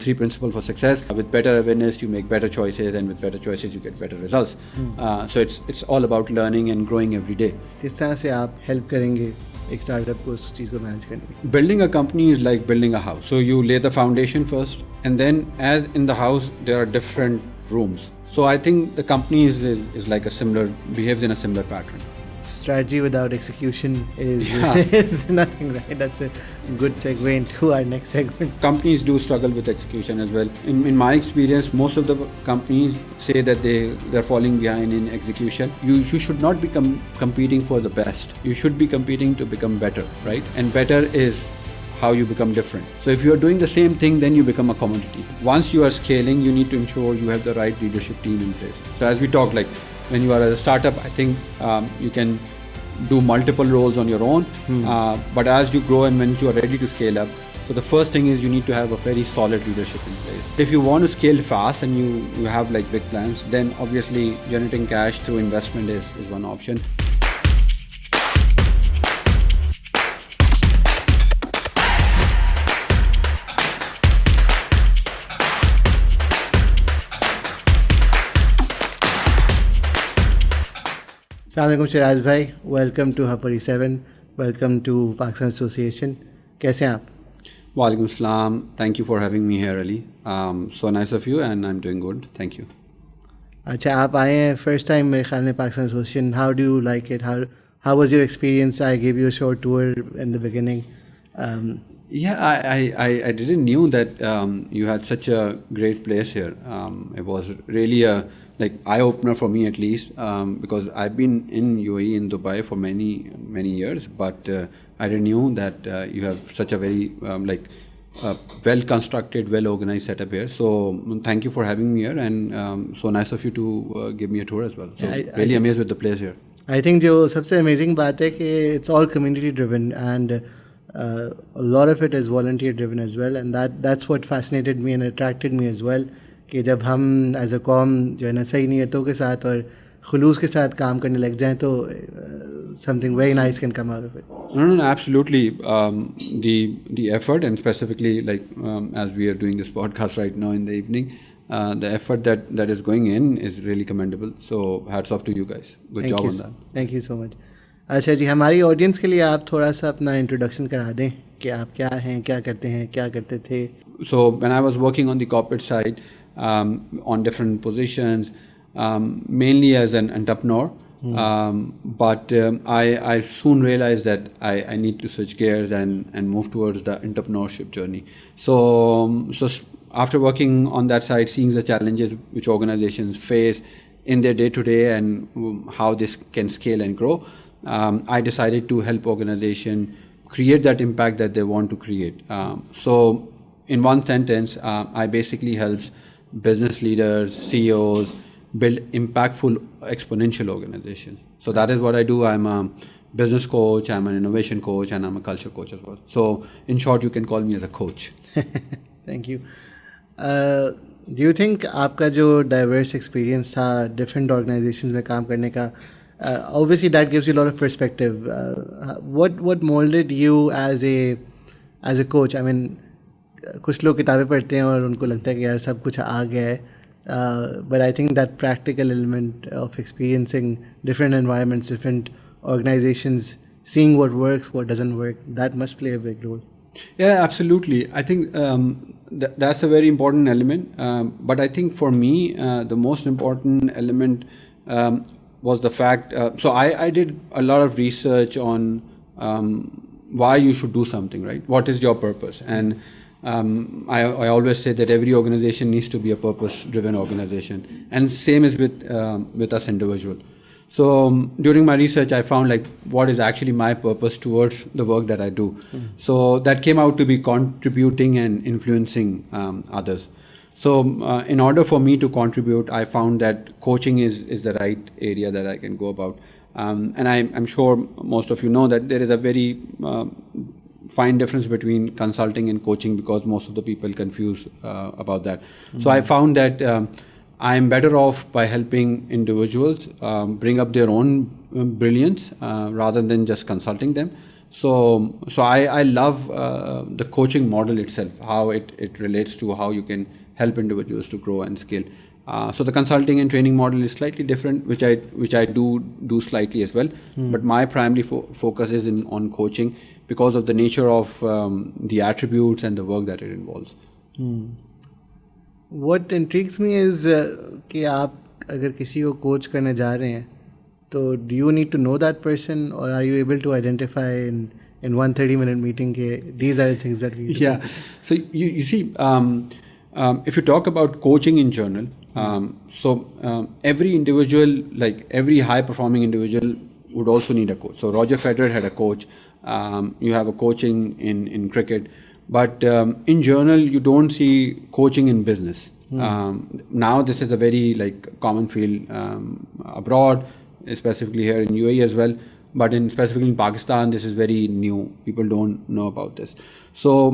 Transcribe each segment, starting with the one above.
three principles for success. With better awareness, you make better choices, and with better choices, you get better results. So it's all about learning and growing every day. किस तरह से आप help करेंगे एक startup को उस चीज़ को manage करने में? Building a company is like building a house. So you lay the foundation first, and then as in the house, there are different rooms. So I think the company is like behaves in a similar pattern. Strategy without execution is nothing, right? That's a good segue into our next segment. Companies do struggle with execution as well. In my experience, most of the companies say that they're falling behind in execution. You should not be competing for the best. You should be competing to become better, right? And better is how you become different. So if you are doing the same thing, then you become a commodity. Once you are scaling, you need to ensure you have the right leadership team in place. So as we talk, like when you are a startup, I think you can do multiple roles on your own. But as you grow and when you are ready to scale up, so the first thing is you need to have a very solid leadership in place. If you want to scale fast and you have like big plans, then obviously generating cash through investment is one option. Assalamualaikum Shiraz bhai, welcome to Hapari 7, welcome to Pakistan Association. कैसे हैं आप? Walaikum Assalam. Thank you for having me here, Ali. So nice of you, and I'm doing good. Thank you. अच्छा, आप आए हैं first time मेरे ख्याल में Pakistan Association. How do you like it? How was your experience? I gave you a short tour in the beginning. I didn't knew that you had such a great place here. It was really a eye-opener for me at least, because I've been in UAE, in Dubai for many years, but I didn't knew that you have such a very well-constructed, well-organized setup here. So thank you for having me here, and so nice of you to give me a tour as well. So really amazed with the place here. I think जो सबसे amazing बात है कि it's all community-driven, and a lot of it is volunteer-driven as well, and that's what fascinated me and attracted me as well. कि जब हम as a com जो है ना सही नीयतों के साथ और खुलूस के साथ काम करने लग जाएं तो something very nice can come out of it. No, absolutely. The effort, and specifically as we are doing this podcast right now in the evening, the effort that is going in is really commendable. So hats off to you guys. Good job on that. Thank you so much. अच्छा जी, हमारी audience के लिए आप थोड़ा सा अपना introduction करा दें कि आप क्या हैं, क्या करते हैं, क्या करते थे. So when I was working on the corporate side, on different positions, mainly as an entrepreneur, but I soon realized that I need to switch gears and move towards the entrepreneurship journey. So after working on that side, seeing the challenges which organizations face in their day-to-day and how this can scale and grow, I decided to help organizations create that impact that they want to create. So in one sentence, I basically helps business leaders, CEOs build impactful exponential organizations. So that is what I do. I'm a business coach, I'm an innovation coach, and I'm a culture coach as well. So in short, you can call me as a coach. Thank you. Do you think आपका जो diverse experience था different organizations में काम करने का, obviously that gives you a lot of perspective. What molded you as a coach? I mean, कुछ लोग किताबें पढ़ते हैं और उनको लगता है कि यार सब कुछ आ गया है, but I think that practical element of experiencing different environments, different organizations, seeing what works, what doesn't work, that must play a big role. Yeah, absolutely. I think that's a very important element, but I think for me the most important element was the fact, so I did a lot of research on why you should do something, right? What is your purpose? And I always say that every organization needs to be a purpose-driven organization, and same is with us individuals. So during my research, I found what is actually my purpose towards the work that I do. So that came out to be contributing and influencing others. So in order for me to contribute, I found that coaching is the right area that I can go about. And I'm sure most of you know that there is a very fine difference between consulting and coaching, because most of the people confuse about that. So I found that I'm better off by helping individuals bring up their own brilliance rather than just consulting them. So I love the coaching model itself, how it relates to how you can help individuals to grow and scale. So the consulting and training model is slightly different, which I do slightly as well. But my primary focus is on coaching because of the nature of the attributes and the work that it involves. What intrigues me is कि आप अगर किसी को coach करने जा रहे हैं तो do you need to know that person, or are you able to identify in 130-minute meeting के these are the things that we do? Yeah. So you see, if you talk about coaching in general, every individual, like every high performing individual, would also need a coach. So Roger Federer had a coach. You have a coaching in cricket, but in general you don't see coaching in business. Now this is a very common field abroad, specifically here in UAE as well. But specifically in Pakistan, this is very new. People don't know about this. So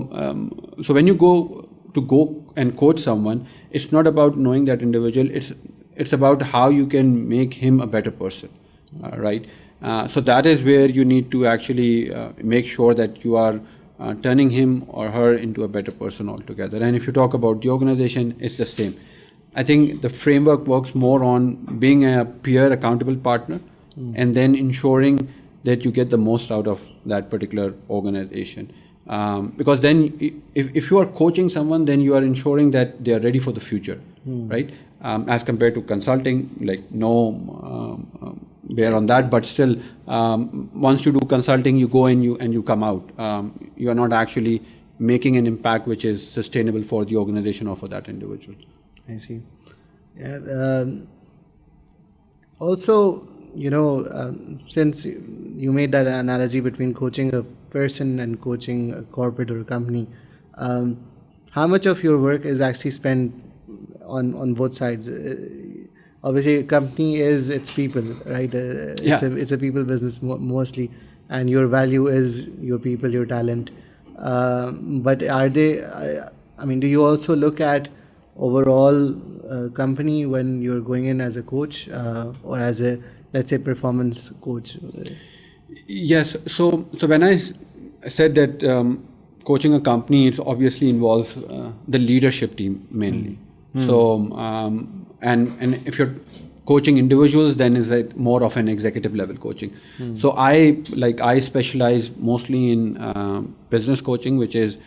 when you go and coach someone, it's not about knowing that individual. It's about how you can make him a better person, right? So that is where you need to actually make sure that you are turning him or her into a better person altogether. And if you talk about the organization, it's the same. I think the framework works more on being a peer accountable partner and then ensuring that you get the most out of that particular organization. Because then if you are coaching someone, then you are ensuring that they are ready for the future, right? As compared to consulting, bear on that, but still, once you do consulting, you go and you come out. You are not actually making an impact which is sustainable for the organization or for that individual. I see. Yeah. Also, since you made that analogy between coaching a person and coaching a corporate or a company, how much of your work is actually spent on both sides? Obviously, a company is its people, right? It's a people business mostly, and your value is your people, your talent. But do you also look at overall company when you're going in as a coach or as a, let's say, performance coach? Yes. So when I said that coaching a company, it obviously involves the leadership team mainly. So and if you're coaching individuals, then it's more of an executive level coaching. So I specialize mostly in business coaching, which is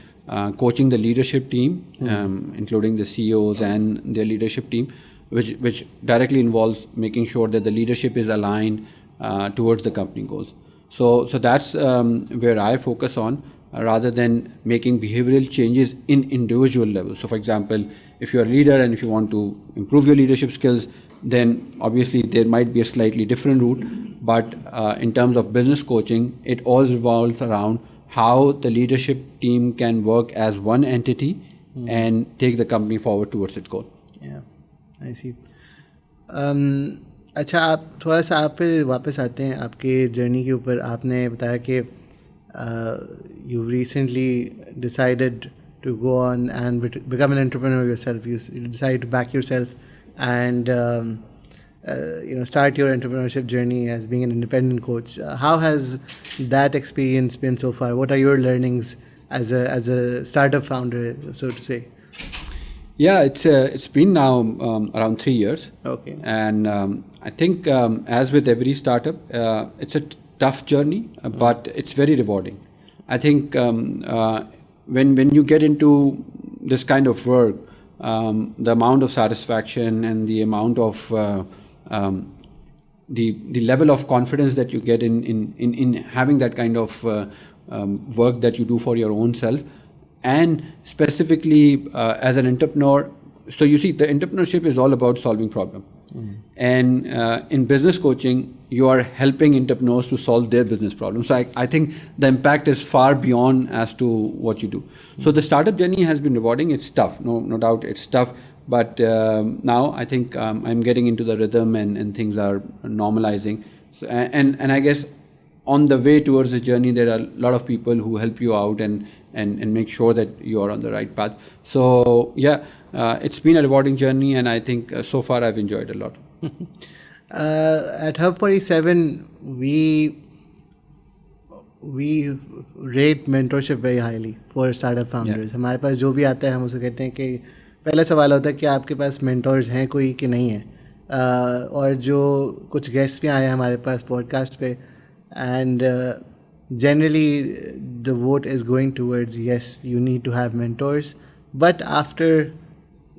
coaching the leadership team, including the CEOs and their leadership team, which directly involves making sure that the leadership is aligned towards the company goals. So that's where I focus on, rather than making behavioral changes in individual levels. So for example, if you're a leader and if you want to improve your leadership skills, then obviously there might be a slightly different route. But in terms of business coaching, it all revolves around how the leadership team can work as one entity and take the company forward towards its goal. Yeah, I see. अच्छा, आप थोड़ा सा आप पे वापस आते हैं आपके जर्नी के ऊपर. आपने बताया कि you recently decided to go on and become an entrepreneur yourself. You decided to back yourself and start your entrepreneurship journey as being an independent coach. How has that experience been so far? What are your learnings as a startup founder, so to say? Yeah, it's been now around 3 years. Okay. And I think as with every startup, it's a tough journey, but it's very rewarding. I think when you get into this kind of work, the amount of satisfaction and the amount of the level of confidence that you get in having that kind of work that you do for your own self, and specifically as an entrepreneur. So you see, the entrepreneurship is all about solving problem. And in business coaching, you are helping entrepreneurs to solve their business problems. So I think the impact is far beyond as to what you do. So the startup journey has been rewarding. It's tough, no doubt it's tough. But now I think I'm getting into the rhythm and things are normalizing. So, and I guess on the way towards the journey, there are a lot of people who help you out and make sure that you are on the right path. So yeah, it's been a rewarding journey, and I think so far I've enjoyed a lot. At Hub 47, we rate mentorship very highly for startup founders. हमारे पास जो भी आता है हम उसे कहते हैं कि पहला सवाल होता है कि आपके पास mentors हैं कोई कि नहीं है. और जो कुछ गेस्ट भी आए हैं हमारे पास पॉडकास्ट पे, and generally the vote is going towards yes, you need to have mentors, but after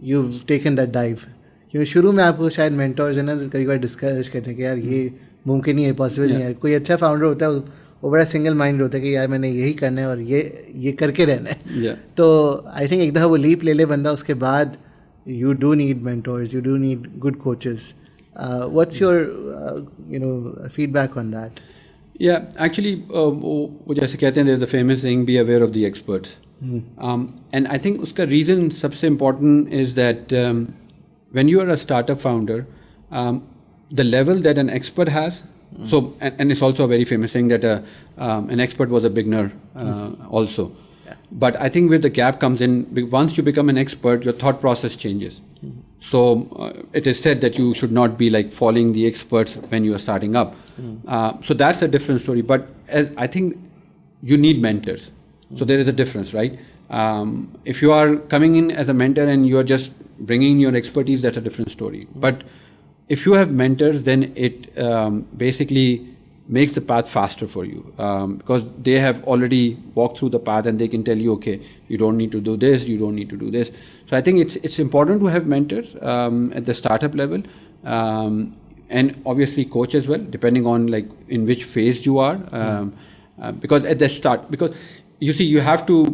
you've taken that dive, क्योंकि शुरू में आपको शायद mentors है ना कई बार डिस्करेज करते हैं कि यार ये मुमकिन नहीं है, पॉसिबल नहीं है. कोई अच्छा फाउंडर होता है वो बड़ा सिंगल माइंड होता है कि यार मैंने यही करना है और ये करके रहना है. तो आई थिंक एक दफ़ा वो लीप ले ले बंदा, उसके बाद you do need mentors, you do need good coaches. What's your feedback on that? Yeah, actually, वो जैसे कहते हैं, there's a famous saying, be aware of the experts. And I think उसका reason सबसे important is that when you are a startup founder, the level that an expert has, so and it's also a very famous saying that an expert was a beginner also. But I think where the gap comes in, once you become an expert, your thought process changes. So it is said that you should not be like following the experts when you are starting up. So that's a different story. But as I think you need mentors. So there is a difference, right? If you are coming in as a mentor and you are just bringing your expertise, that's a different story. But if you have mentors, then it basically makes the path faster for you, because they have already walked through the path and they can tell you, okay, you don't need to do this, you don't need to do this. So I think it's important to have mentors at the startup level, and obviously coach as well, depending on like in which phase you are, because at the start, because you see you have to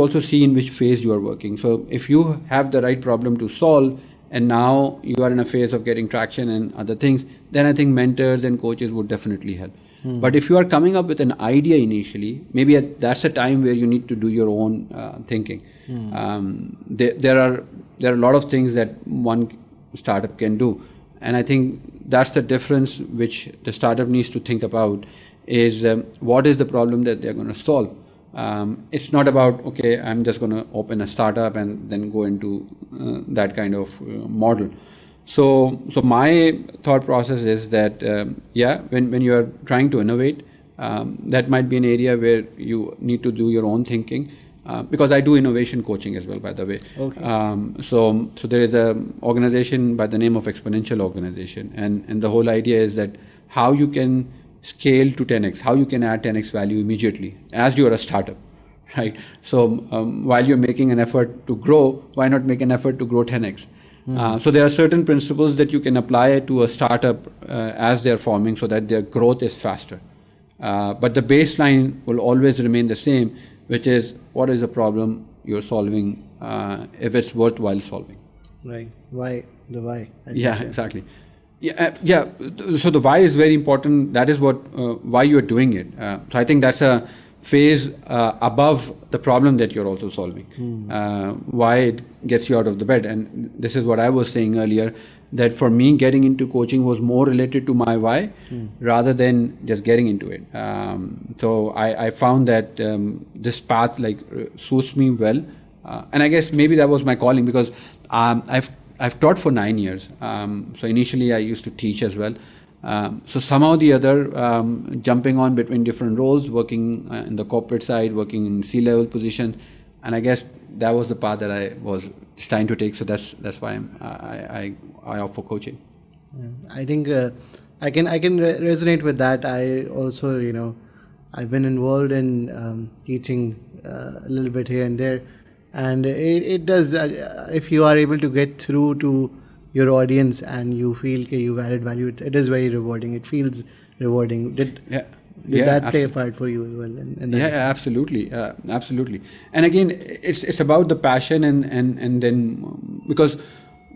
also see in which phase you are working. So if you have the right problem to solve, and now you are in a phase of getting traction and other things, then I think mentors and coaches would definitely help. But if you are coming up with an idea initially, maybe that's a time where you need to do your own thinking. There are a lot of things that one startup can do, and I think that's the difference which the startup needs to think about is what is the problem that they're going to solve. It's not about, okay, I'm just going to open a startup and then go into that kind of model. So my thought process is that, when you are trying to innovate, that might be an area where you need to do your own thinking, because I do innovation coaching as well, by the way. Okay. So there is an organization by the name of Exponential Organization, and the whole idea is that how you can scale to 10x, how you can add 10x value immediately as you are a startup, right? So while you're making an effort to grow, why not make an effort to grow 10x? So there are certain principles that you can apply to a startup as they're forming so that their growth is faster. But the baseline will always remain the same, which is what is the problem you're solving, if it's worthwhile solving. Right. Why? The why. Yeah, exactly. Yeah. So the why is very important. That is what why you are doing it. So I think that's a phase above the problem that you're also solving. Why it gets you out of the bed. And this is what I was saying earlier, that for me getting into coaching was more related to my why rather than just getting into it. So I found that this path suits me well, and I guess maybe that was my calling, because I've taught for 9 years. So initially I used to teach as well. So somehow the other, jumping on between different roles, working in the corporate side, working in C-level positions, and I guess that was the path that I was trying to take. So that's why I offer coaching. I think I can resonate with that. I also I've been involved in teaching a little bit here and there. And it does, if you are able to get through to your audience and you feel that you've added value, it is very rewarding. It feels rewarding. Did that play a part for you as well? Absolutely. Absolutely. And again, it's about the passion and then, because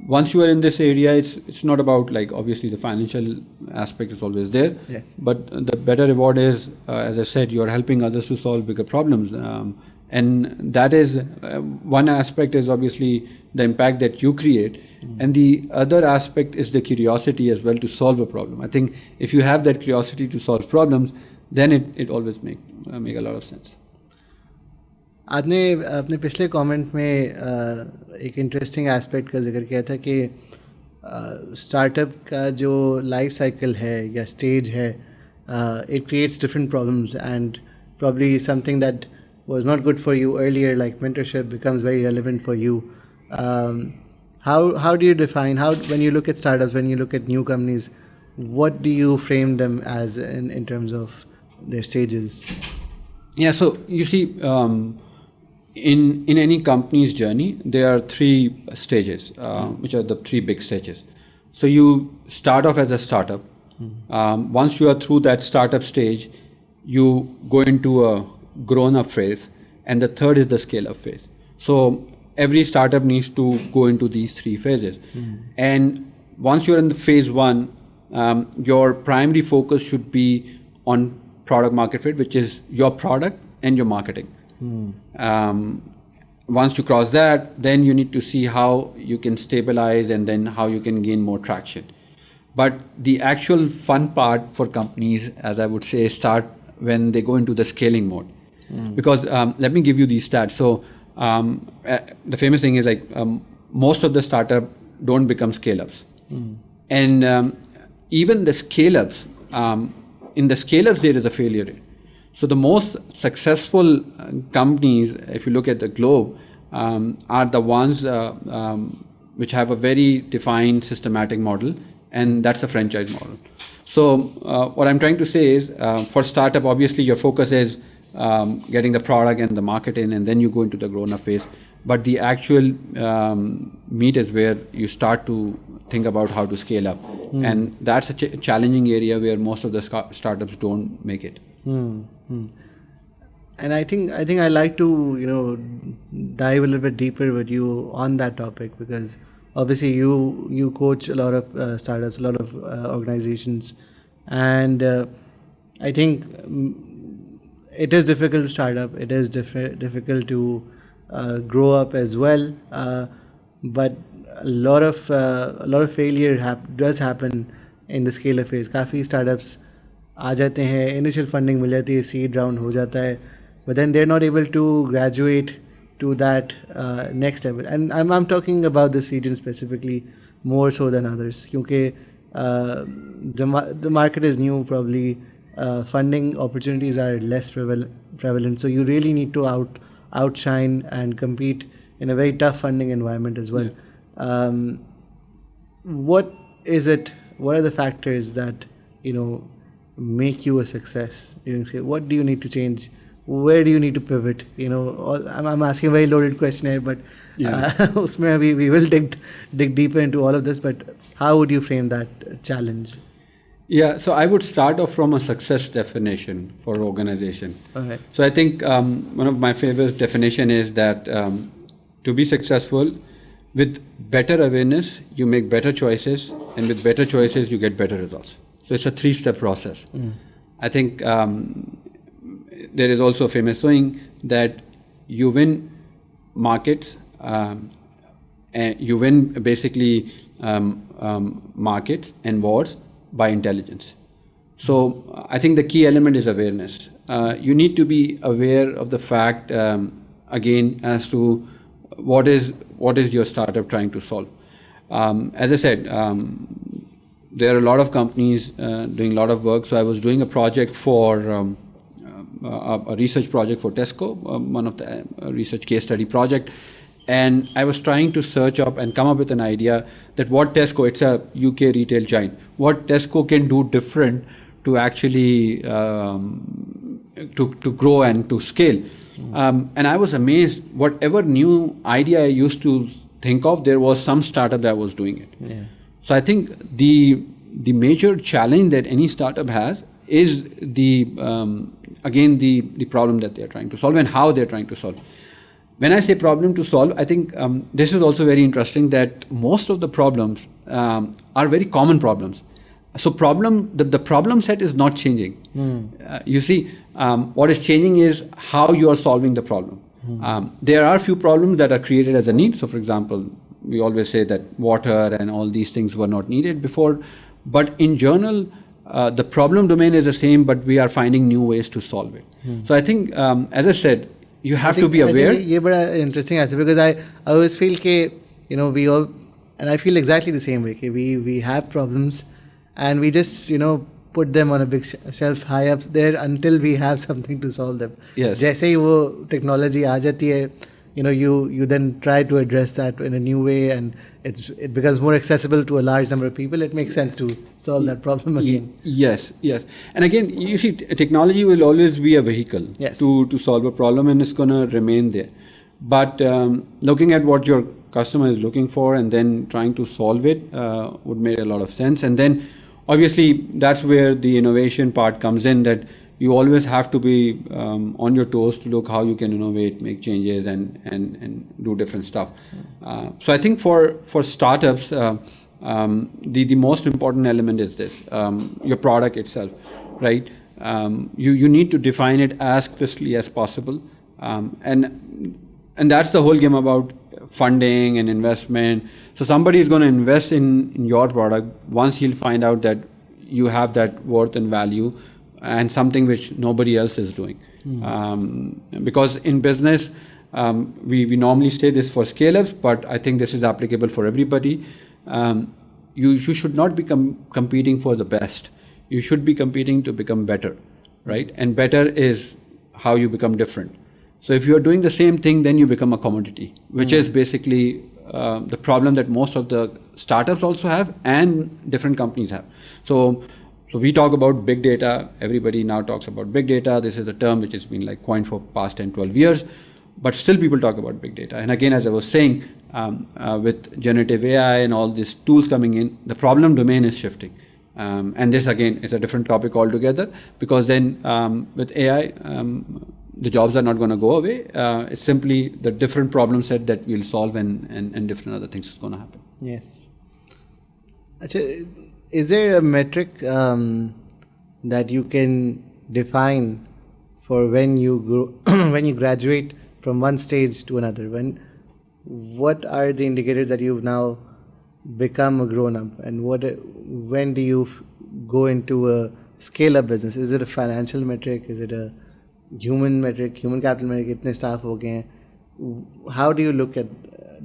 once you are in this area, it's not about obviously the financial aspect is always there. Yes. But the better reward is, as I said, you are helping others to solve bigger problems. And that is one aspect is obviously the impact that you create, and the other aspect is the curiosity as well to solve a problem. I think if you have that curiosity to solve problems, then it always make a lot of sense. आपने अपने पिछले comment में एक interesting aspect का जिक्र किया था कि स्टार्टअप का जो लाइफ साइकिल है या स्टेज है, it creates different problems, and probably something that was not good for you earlier, like mentorship, becomes very relevant for you. How do you define, when you look at startups, when you look at new companies, what do you frame them as in terms of their stages? Yeah, so you see, in any company's journey, there are three stages, which are the three big stages. So you start off as a startup. Once you are through that startup stage, you go into a grown-up phase, and the third is the scale-up phase. So every startup needs to go into these three phases. And once you're in the phase one, your primary focus should be on product market fit, which is your product and your marketing. Once you cross that, then you need to see how you can stabilize and then how you can gain more traction. But the actual fun part for companies, as I would say, start when they go into the scaling mode. Because let me give you these stats. So the famous thing is most of the startup don't become scale-ups. And even the scale-ups, in the scale-ups there is a failure rate. So the most successful companies, if you look at the globe, are the ones which have a very defined systematic model, and that's a franchise model. So what I'm trying to say is, for startup, obviously your focus is getting the product and the market in, and then you go into the grown-up phase. But the actual meat is where you start to think about how to scale up, and that's a challenging area where most of the startups don't make it. And I think I like to dive a little bit deeper with you on that topic, because obviously you coach a lot of startups, a lot of organizations, and I think it is difficult to start up. It is difficult to grow up as well, but a lot of failure does happen in the scale-up phase. काफ़ी startups आ जाते हैं, initial funding मिल जाती है, seed round हो जाता है, but then they're not able to graduate to that next level. And I'm talking about this region specifically more so than others, क्योंकि the market is new, probably funding opportunities are less prevalent, so you really need to outshine and compete in a very tough funding environment as well. What are the factors that make you a success? What do you need to change? Where do you need to pivot? I'm asking a very loaded question here, but usme we will dig deeper into all of this. But how would you frame that challenge? Yeah, so I would start off from a success definition for organization. Okay. So I think one of my favorite definition is that to be successful, with better awareness, you make better choices, and with better choices, you get better results. So it's a 3-step process. I think there is also a famous saying that you win markets, and you win basically markets and wars by intelligence. So I think the key element is awareness. You need to be aware of the fact, again, as to what is your startup trying to solve. As I said, there are a lot of companies doing a lot of work. So I was doing a project for a research project for Tesco, one of the research case study project. And I was trying to search up and come up with an idea that what Tesco, it's a UK retail giant, what Tesco can do different to actually to grow and to scale. And I was amazed, whatever new idea I used to think of, there was some startup that was doing it. Yeah. So I think the major challenge that any startup has is the problem that they're trying to solve and how they're trying to solve. When I say problem to solve, I think this is also very interesting that most of the problems are very common problems. So the problem set is not changing. You see, what is changing is how you are solving the problem. There are a few problems that are created as a need. So for example, we always say that water and all these things were not needed before. But in general, the problem domain is the same, but we are finding new ways to solve it. So I think, as I said, you have to be aware. ये बड़ा interesting answer, because I always feel कि we all, and I feel exactly the same way कि we have problems and we just put them on a big shelf high up there until we have something to solve them. Yes. जैसे ही वो technology आ जाती है, you then try to address that in a new way, and it becomes more accessible to a large number of people. It makes sense to solve that problem again. Yes. And again, you see, technology will always be a vehicle to solve a problem, and it's going to remain there. But looking at what your customer is looking for and then trying to solve it would make a lot of sense. And then obviously that's where the innovation part comes in, that you always have to be on your toes to look how you can innovate, make changes, and do different stuff. So I think for startups, the most important element is this, your product itself, right? You need to define it as crisply as possible, and that's the whole game about funding and investment. So somebody is going to invest in your product once he'll find out that you have that worth and value and something which nobody else is doing. Because in business, we normally say this for scale-ups, but I think this is applicable for everybody. You should not be competing for the best. You should be competing to become better, right? And better is how you become different. So if you're doing the same thing, then you become a commodity, which is basically the problem that most of the startups also have and different companies have. So we talk about big data. Everybody now talks about big data. This is a term which has been like coined for past 10, 12 years, but still people talk about big data. And again, as I was saying, with generative AI and all these tools coming in, the problem domain is shifting. And this again is a different topic altogether, because then with AI, the jobs are not going to go away. It's simply the different problem set that we'll solve, and different other things is going to happen. Yes. Achha, is there a metric that you can define for when you grow, when you graduate from one stage to another? What are the indicators that you've now become a grown-up, and when do you go into a scale-up business? Is it a financial metric? Is it a human metric, human capital metric? Itne staff ho gaye hain. How do you look at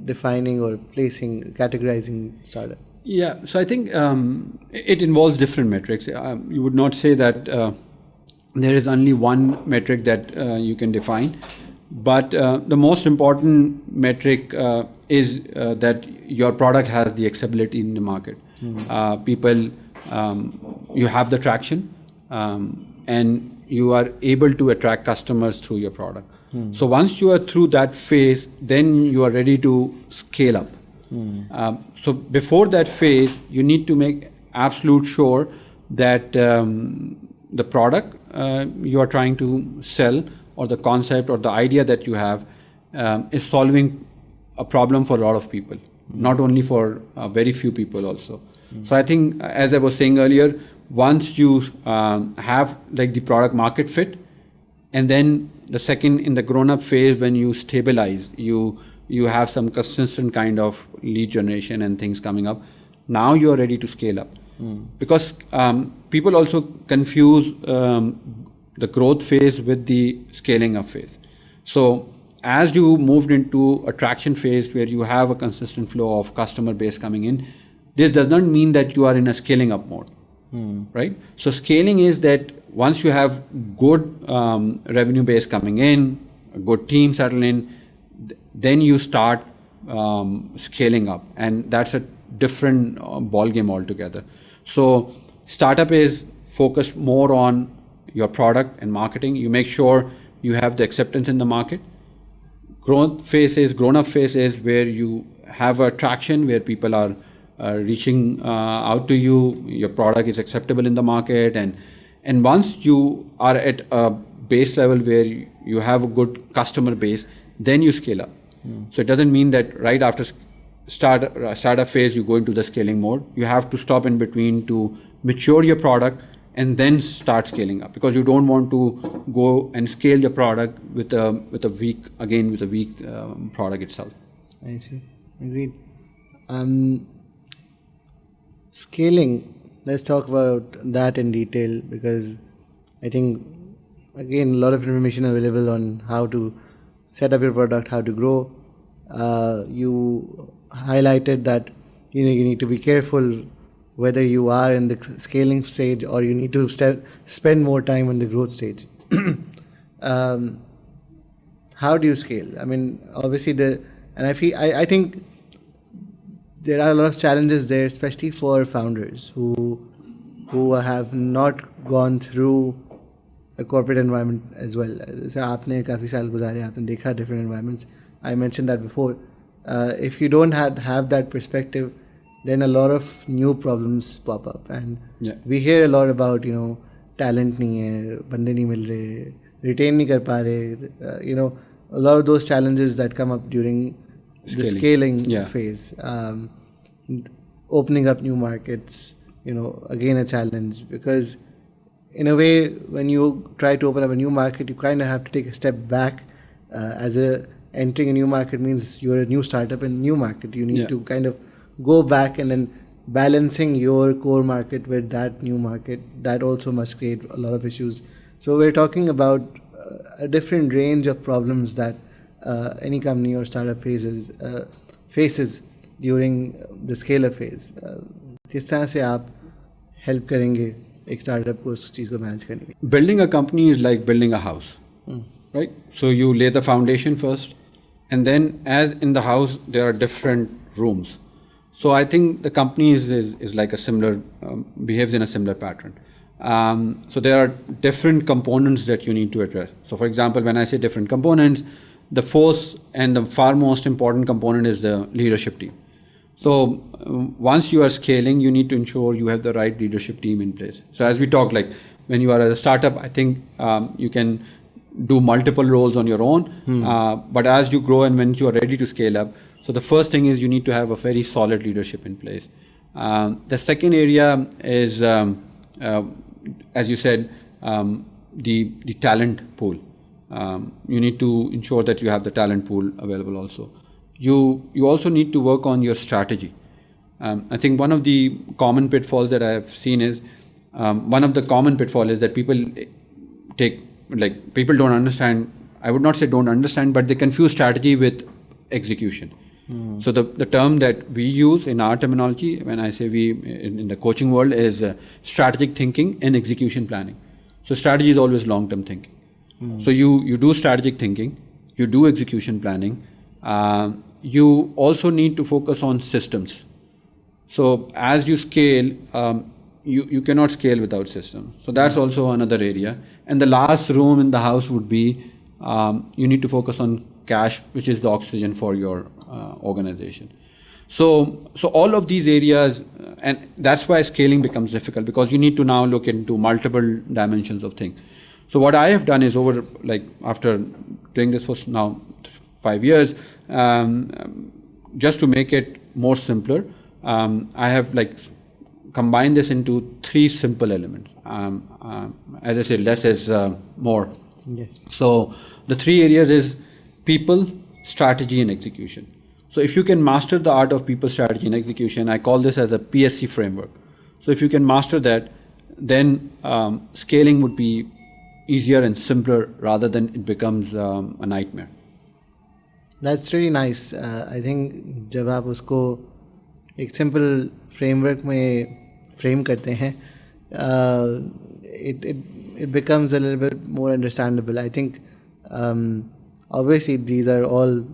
defining or placing, categorizing startup? Yeah, so I think it involves different metrics. You would not say that there is only one metric that you can define, but the most important metric is that your product has the acceptability in the market. People, you have the traction, and you are able to attract customers through your product. So once you are through that phase, then you are ready to scale up. So before that phase, you need to make absolute sure that the product you are trying to sell, or the concept or the idea that you have, is solving a problem for a lot of people, not only for very few people also. So I think, as I was saying earlier, once you have like the product market fit, and then the second, in the grown-up phase, when you stabilize, you have some consistent kind of lead generation and things coming up, now you are ready to scale up. Because people also confuse the growth phase with the scaling up phase. So as you moved into a traction phase where you have a consistent flow of customer base coming in, this does not mean that you are in a scaling up mode, right? So scaling is that once you have good revenue base coming in, a good team settle in, then you start scaling up, and that's a different ball game altogether. So startup is focused more on your product and marketing. You make sure you have the acceptance in the market. Grown-up phase is where you have a traction, where people are reaching out to you. Your product is acceptable in the market, and once you are at a base level where you have a good customer base, then you scale up. So it doesn't mean that right after startup phase you go into the scaling mode. You have to stop in between to mature your product and then start scaling up, because you don't want to go and scale the product with a weak product itself. I see. Agreed. Scaling, let's talk about that in detail, because I think, again, a lot of information available on how to set up your product, how to grow. You highlighted that you need to be careful whether you are in the scaling stage or you need to spend more time on the growth stage. How do you scale? I mean, obviously I think there are a lot of challenges there, especially for founders who have not gone through a corporate environment as well. So आपने काफ़ी साल गुजारे, आपने देखा different environments. I mentioned that before. If you don't have that perspective, then a lot of new problems pop up, and we hear a lot about talent नहीं है, बंदे नहीं मिल रहे, retain नहीं कर पा रहे, a lot of those challenges that come up during the scaling phase. Opening up new markets, again a challenge, because in a way when you try to open up a new market, you kind of have to take a step back. Entering a new market means you're a new startup in a new market. You need to kind of go back, and then balancing your core market with that new market, that also must create a lot of issues. So we're talking about a different range of problems that any company or startup faces during the scale-up phase. किस तरह से आप help करेंगे एक startup को उस चीज़ को manage करने के? Building a company is like building a house, right? So you lay the foundation first, and then as in the house there are different rooms. So I think the company is like a similar, behaves in a similar pattern. So there are different components that you need to address. So for example, when I say different components, the first and the far most important component is the leadership team. So once you are scaling, you need to ensure you have the right leadership team in place. So as we talk, like when you are a startup, I think you can do multiple roles on your own. But as you grow and when you are ready to scale up, so the first thing is you need to have a very solid leadership in place. The second area is, as you said, the talent pool. You need to ensure that you have the talent pool available also. You also need to work on your strategy. I think one of the common pitfalls that I have seen is, that people don't understand. I would not say don't understand, but they confuse strategy with execution. So the term that we use in our terminology, when I say we in the coaching world, is strategic thinking and execution planning. So strategy is always long-term thinking. So you do strategic thinking, you do execution planning. You also need to focus on systems. So as you scale, you cannot scale without systems. So that's also another area. And the last room in the house would be you need to focus on cash, which is the oxygen for your organization. So all of these areas, and that's why scaling becomes difficult, because you need to now look into multiple dimensions of things. So what I have done is after doing this for now 5 years, just to make it more simpler, I have combined this into 3 simple elements. As I said, less is more. Yes. So the 3 areas is people, strategy, and execution. So if you can master the art of people, strategy, and execution, I call this as a PSC framework. So if you can master that, then scaling would be easier and simpler rather than it becomes a nightmare. That's really nice. I think जब आप उसको एक simple framework में frame करते हैं, it becomes a little bit more understandable. I think obviously these are all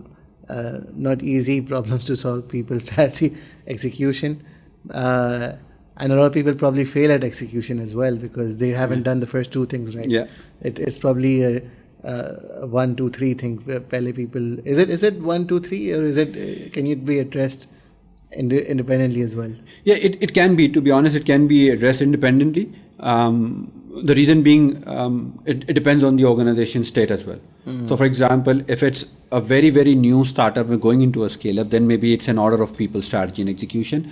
not easy problems to solve: people, strategy, execution. And a lot of people probably fail at execution as well because they haven't done the first 2 things right. Yeah. It's probably a 1, 2, 3 thing. Pehle people, is it 1, 2, 3, or is it can it be addressed independently as well? Yeah, it can be. To be honest, it can be addressed independently. The reason being, it depends on the organization state as well. So, for example, if it's a very, very new startup going into a scale-up, then maybe it's an order of people, strategy, and execution.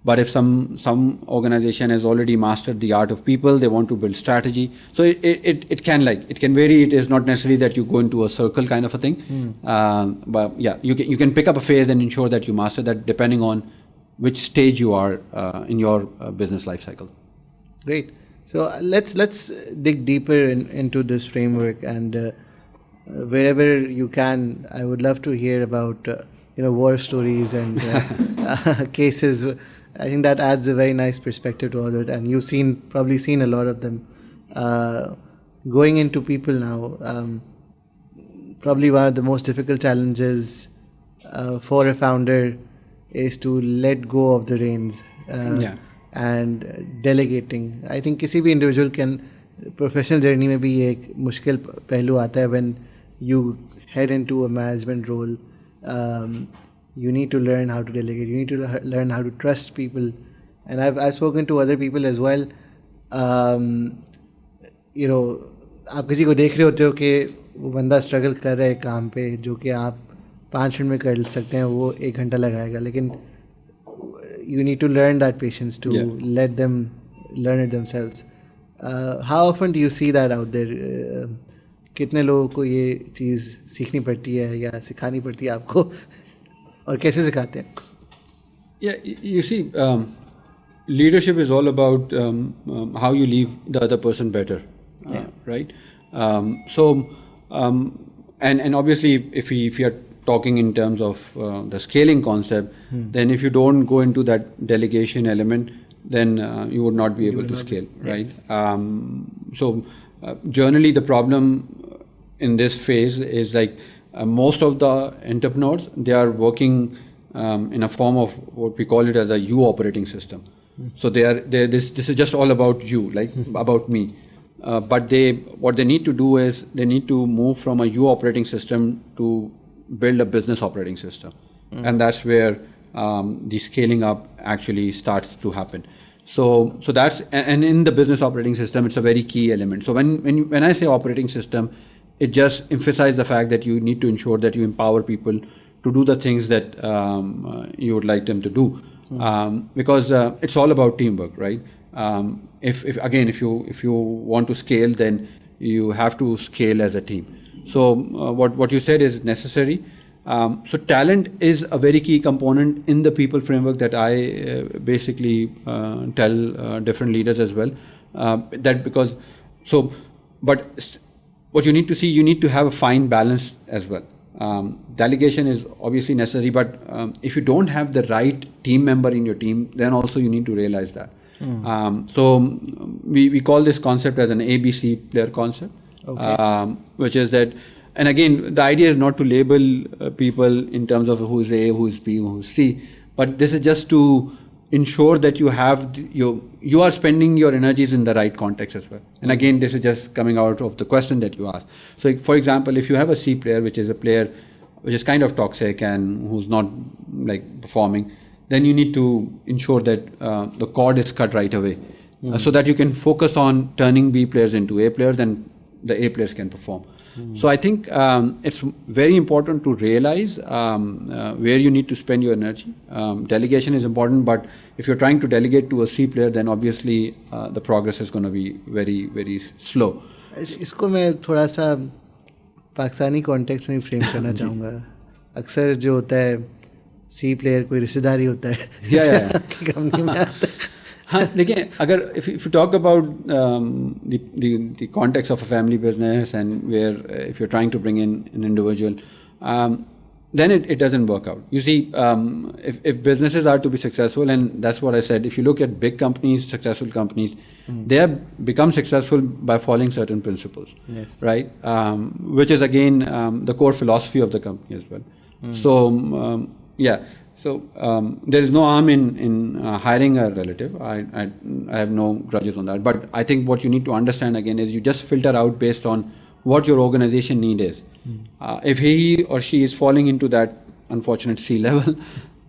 But if some organization has already mastered the art of people, they want to build strategy. So it can vary. It is not necessarily that you go into a circle kind of a thing. But yeah, you can pick up a phase and ensure that you master that depending on which stage you are in your business life cycle. Great. So let's dig deeper into this framework, and wherever you can, I would love to hear about war stories and cases. I think that adds a very nice perspective to all of it, and you've probably seen a lot of them. Going into people now, probably one of the most difficult challenges for a founder is to let go of the reins and delegating. I think किसी भी individual can professional journey में भी ये एक मुश्किल पहलू आता है when you head into a management role. You need to learn how to delegate. You need to learn how to trust people. And I've spoken to other people as well. आप किसी को देख रहे होते हो कि वो बंदा स्ट्रगल कर रहा है काम पे, जो कि आप 5 मिनट में कर सकते हैं, वो 1 घंटा लगाएगा. लेकिन you need to learn that patience to let them learn it themselves. How often do you see that out there? कितने लोगों को ये चीज़ सीखनी पड़ती है या सिखानी पड़ती है आपको, और कैसे सिखाते हैं? Yeah, you see, leadership is all about how you leave the other person better, right? And obviously, if we are talking in terms of the scaling concept, then if you don't go into that delegation element, then you would not be able to scale, right? Generally, the problem in this phase is like most of the entrepreneurs, they are working in a form of what we call it as a you operating system. So this is just all about you, like about me. But what they need to do is they need to move from a you operating system to build a business operating system, and that's where the scaling up actually starts to happen. So that's, and in the business operating system, it's a very key element. So when I say operating system, it just emphasizes the fact that you need to ensure that you empower people to do the things that you would like them to do, because it's all about teamwork, right? If you want to scale, then you have to scale as a team. So what you said is necessary. So talent is a very key component in the people framework that I basically tell different leaders as well. But what you need to see, you need to have a fine balance as well. Delegation is obviously necessary, but if you don't have the right team member in your team, then also you need to realize that. So we call this concept as an ABC player concept, which is that, and again, the idea is not to label people in terms of who is A, who is B, who is C, but this is just to ensure that you have you are spending your energies in the right context as well. And again, this is just coming out of the question that you asked. So for example, if you have a C player, which is a player which is kind of toxic and who's not like performing, then you need to ensure that the cord is cut right away, so that you can focus on turning B players into A players, and the A players can perform. So I think it's very important to realize where you need to spend your energy. Delegation is important, but if you're trying to delegate to a C player, then obviously the progress is going to be very, very slow. इसको मैं थोड़ा सा Pakistani context में frame करना चाहूँगा. अक्सर जो होता है सी प्लेयर कोई रिश्तेदारी होता है कंपनी में आता है. हाँ, देखिए, अगर if you talk about the context of a family business, and where if you're trying to bring in an individual, then it doesn't work out. You see, if businesses are to be successful, and that's what I said, if you look at big companies, successful companies, they have become successful by following certain principles, right? Which is again the core philosophy of the company as well. So So there is no harm in hiring a relative. I have no grudges on that. But I think what you need to understand again is you just filter out based on what your organization need is. If he or she is falling into that unfortunate C level,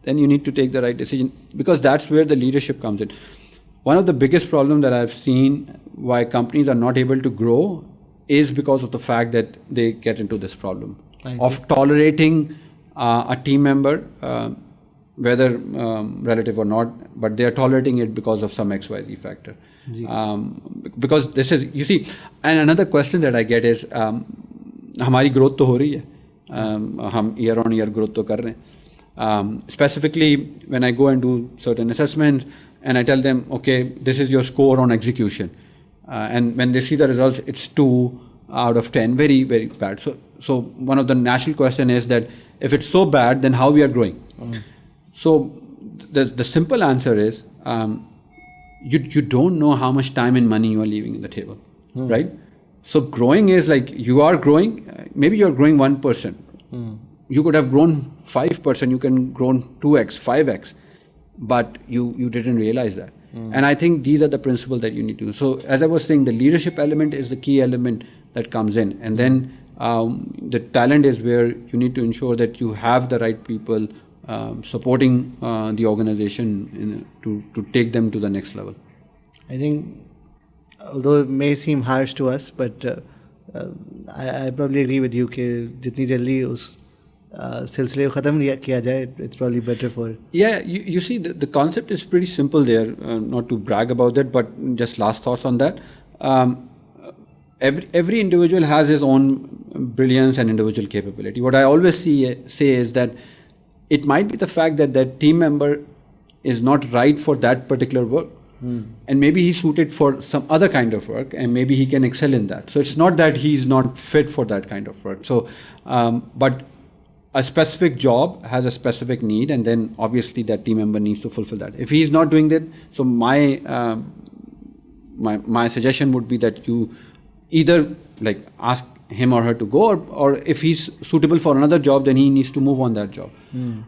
then you need to take the right decision, because that's where the leadership comes in. One of the biggest problems that I've seen why companies are not able to grow is because of the fact that they get into this problem of tolerating a team member, whether relative or not, but they are tolerating it because of some XYZ factor. Because this is, you see, and another question that I get is, हमारी growth तो हो रही है, हम year on year growth तो कर रहे हैं. Specifically, when I go and do certain assessments, and I tell them, okay, this is your score on execution, and when they see the results, it's 2 out of 10, very, very bad. So one of the natural question is that If it's so bad, then how we are growing? So the simple answer is you don't know how much time and money you are leaving on the table, right? So growing is like you are growing. Maybe you are growing 1%. You could have grown 5%. You can grown 2x, 5x, but you didn't realize that. And I think these are the principles that you need to. So as I was saying, the leadership element is the key element that comes in, and then the talent is where you need to ensure that you have the right people supporting the organization to take them to the next level. I think, although it may seem harsh to us, but I probably agree with you कि जितनी जल्दी उस सिलसिले को ख़त्म किया जाए, it's probably better for. Yeah, you see, the concept is pretty simple there. Not to brag about that, but just last thoughts on that. Every individual has his own brilliance and individual capability. What I always say is that it might be the fact that that team member is not right for that particular work. And maybe he's suited for some other kind of work, and maybe he can excel in that. So it's not that he's not fit for that kind of work. So, but a specific job has a specific need, and then obviously that team member needs to fulfill that. If he's not doing that, so my suggestion would be that you either like ask him or her to go, or if he's suitable for another job, then he needs to move on that job,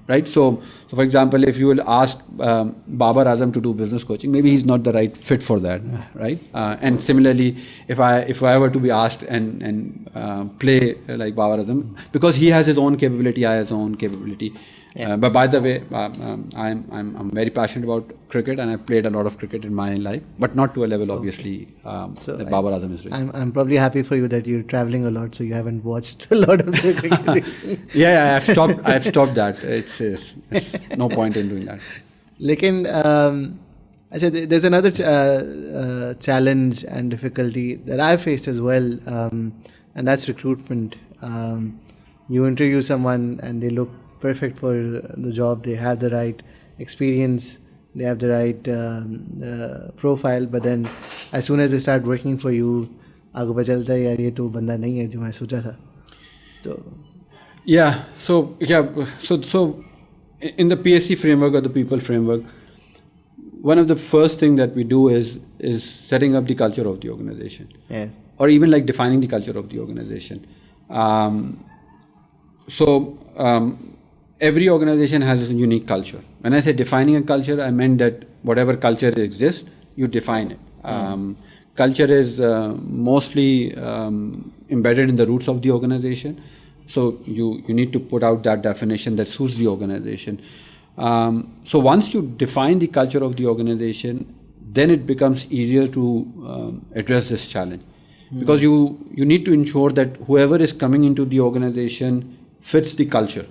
right? So for example, if you will ask Babar Azam to do business coaching, maybe he's not the right fit for that, right? And similarly, if I were to be asked and play like Babar Azam, because he has his own capability, I have his own capability. But by the way, I'm very passionate about cricket, and I've played a lot of cricket in my life, but not to a level obviously that Babar Azam is doing. I'm probably happy for you that you're traveling a lot, so you haven't watched a lot of the cricket. Yeah, I've stopped that. It's no point in doing that. लेकिन there's another challenge and difficulty that I faced as well, and that's recruitment. You interview someone and they look perfect for the job, they have the right experience, they have the right profile, but then as soon as they start working for you, आगे पता चलता है यार ये तो बंदा नहीं है जो मैं सोचा था. So in the PSC framework or the people framework, one of the first thing that we do is setting up the culture of the organization, or even like defining the culture of the organization. Every organization has a unique culture. When I say defining a culture, I meant that whatever culture exists, you define it. Culture is mostly embedded in the roots of the organization. So you need to put out that definition that suits the organization. So once you define the culture of the organization, then it becomes easier to address this challenge. Because you need to ensure that whoever is coming into the organization fits the culture.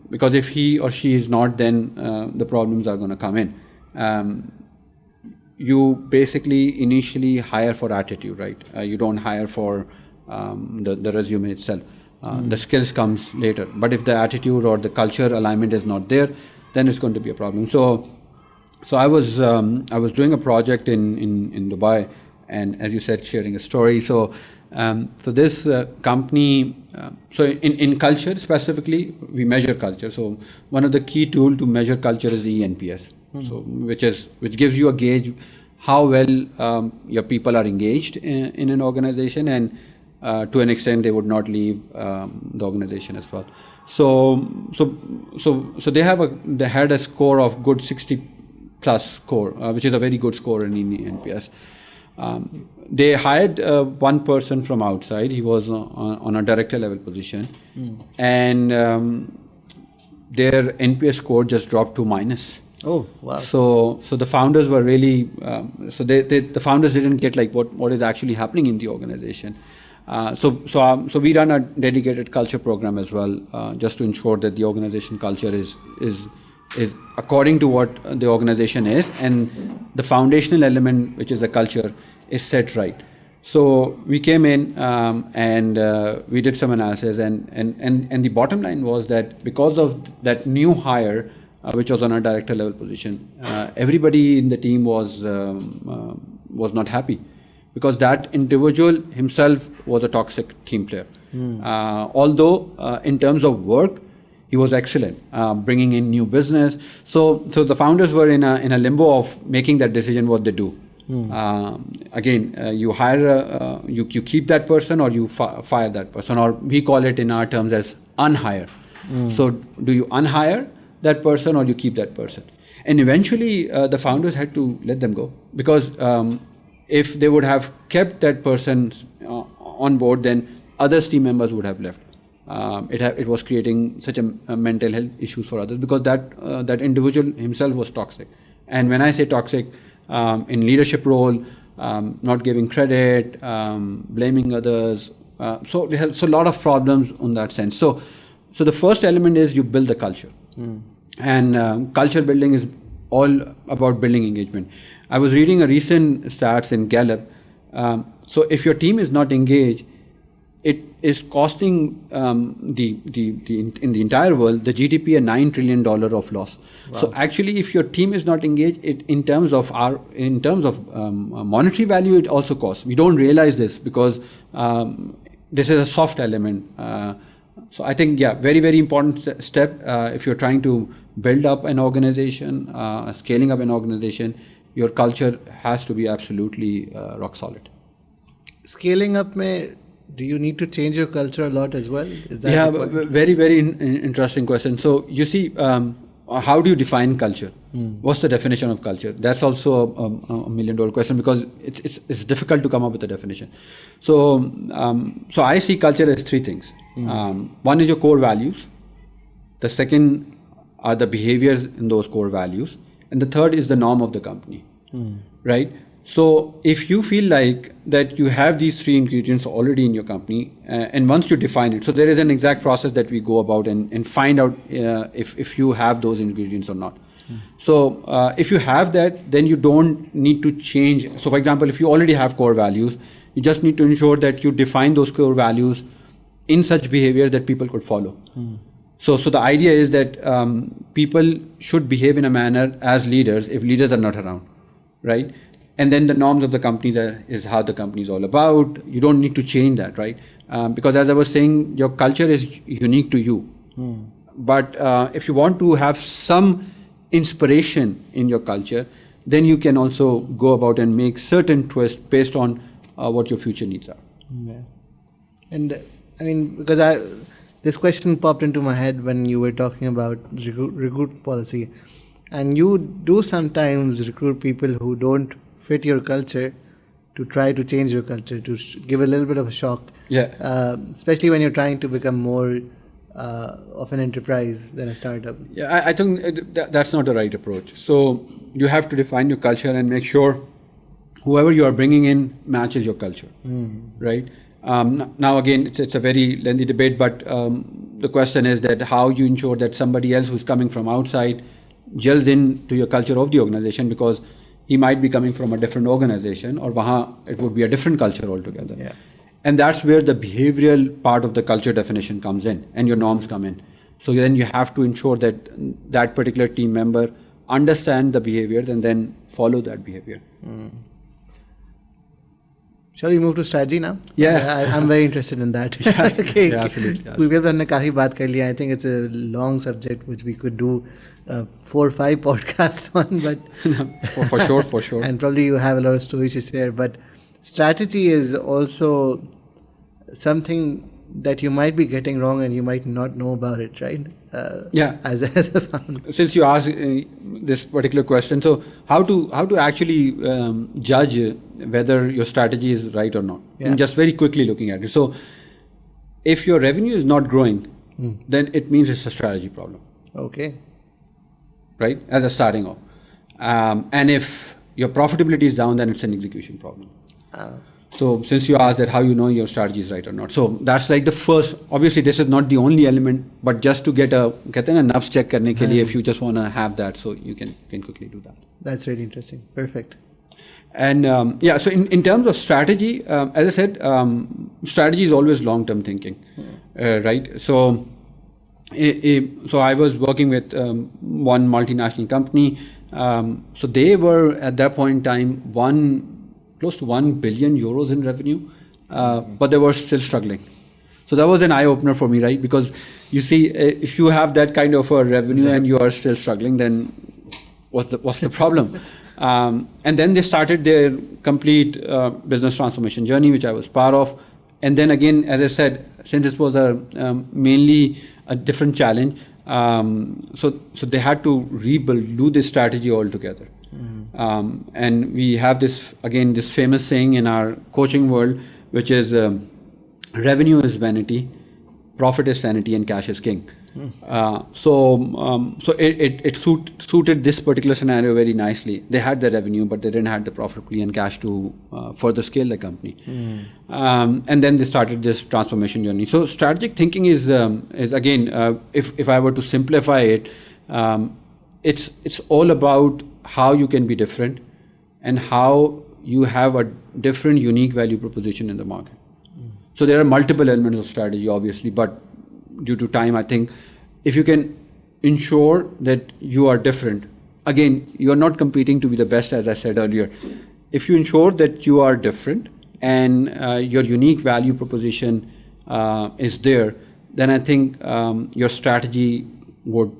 Because if he or she is not, then the problems are going to come in. You basically initially hire for attitude, right? You don't hire for the resume itself. The skills comes later. But if the attitude or the culture alignment is not there, then it's going to be a problem. So I was doing a project in Dubai, and as you said, sharing a story. So this company, so in culture specifically, we measure culture. So one of the key tool to measure culture is the ENPS. So which gives you a gauge how well your people are engaged in an organization, and to an extent they would not leave the organization as well. So they had a score of good 60 plus score, which is a very good score in ENPS. They hired one person from outside. He was on a director level position, and their NPS score just dropped to minus. Oh wow! So the founders were really the founders didn't get like what is actually happening in the organization. So we run a dedicated culture program as well, just to ensure that the organization culture is according to what the organization is, and the foundational element, which is the culture, is set right. So we came in and we did some analysis, and the bottom line was that because of that new hire, which was on a director level position, everybody in the team was not happy, because that individual himself was a toxic team player. Although in terms of work, he was excellent, bringing in new business. So the founders were in a limbo of making that decision what they do. Again, you hire, you keep that person, or you fire that person, or we call it in our terms as unhire. So do you unhire that person, or you keep that person? And eventually the founders had to let them go, because if they would have kept that person on board, then other team members would have left. It was creating such a mental health issues for others, because that individual himself was toxic. And when I say toxic, in leadership role, not giving credit, blaming others, so a lot of problems on that sense. So the first element is you build the culture, and culture building is all about building engagement. I was reading a recent stats in Gallup. So if your team is not engaged, it is costing in the entire world the GDP a $9 trillion of loss. Wow. So actually, if your team is not engaged, in terms of monetary value, it also costs. We don't realize this because this is a soft element. So I think, very, very important step if you're trying to build up an organization, scaling up an organization, your culture has to be absolutely rock solid. Scaling up, do you need to change your culture a lot as well? Is that very, very interesting question. So you see, how do you define culture? What's the definition of culture? That's also a $1 million question, because it's difficult to come up with a definition. So I see culture as three things. One is your core values. The second are the behaviors in those core values, and the third is the norm of the company, right? So if you feel like that you have these three ingredients already in your company, and once you define it, so there is an exact process that we go about and find out if you have those ingredients or not. So if you have that, then you don't need to change. So for example, if you already have core values, you just need to ensure that you define those core values in such behavior that people could follow. So the idea is that people should behave in a manner as leaders if leaders are not around, right? And then the norms of the companies is how the company is all about. You don't need to change that, right? Because as I was saying, your culture is unique to you. But if you want to have some inspiration in your culture, then you can also go about and make certain twists based on what your future needs are. Yeah. And I mean, because this question popped into my head when you were talking about recruit policy, and you do sometimes recruit people who don't fit your culture to try to change your culture, to give a little bit of a shock. Especially when you're trying to become more of an enterprise than a startup. Yeah, I think that's not the right approach. So you have to define your culture and make sure whoever you are bringing in matches your culture, right? Now again, it's a very lengthy debate, but the question is that how you ensure that somebody else who's coming from outside gels into your culture of the organization, because he might be coming from a different organization, or it would be a different culture altogether. Yeah. And that's where the behavioral part of the culture definition comes in, and your norms come in. So then you have to ensure that that particular team member understands the behavior and then follow that behavior. Shall we move to strategy now? Yeah. I'm very interested in that. Okay. Yeah, absolutely. I think it's a long subject which we could do 4 or 5 podcasts on, but for sure. And probably you have a lot of stories to share. But strategy is also something that you might be getting wrong and you might not know about it, right? As a founder. Since you asked this particular question, so how to actually judge whether your strategy is right or not? Yeah. Just very quickly looking at it. So if your revenue is not growing, then it means it's a strategy problem. Okay. Right, as a starting off. And if your profitability is down, then it's an execution problem. So since you asked that how you know your strategy is right or not. So that's like the first, obviously this is not the only element, but just to get a nafs check karne ke liye, if you just want to have that, so you can quickly do that. That's really interesting. Perfect. And so in terms of strategy, as I said, strategy is always long-term thinking, right? So I was working with one multinational company. So they were at that point in time close to 1 billion euros in revenue, but they were still struggling. So that was an eye opener for me, right? Because you see, if you have that kind of a revenue and you are still struggling, then what's the problem? And then they started their complete business transformation journey, which I was part of. And then again, as I said, since this was mainly a different challenge, so they had to do this strategy altogether. And we have this famous saying in our coaching world, which is revenue is vanity, profit is sanity, and cash is king. So it suited this particular scenario very nicely. They had the revenue, but they didn't have the profitability and cash to further scale the company. And then they started this transformation journey. So strategic thinking is again, if I were to simplify it, it's all about how you can be different and how you have a different, unique value proposition in the market. So there are multiple elements of strategy, obviously, but due to time, I think if you can ensure that you are different, again, you are not competing to be the best, as I said earlier. If you ensure that you are different and your unique value proposition is there, then I think your strategy would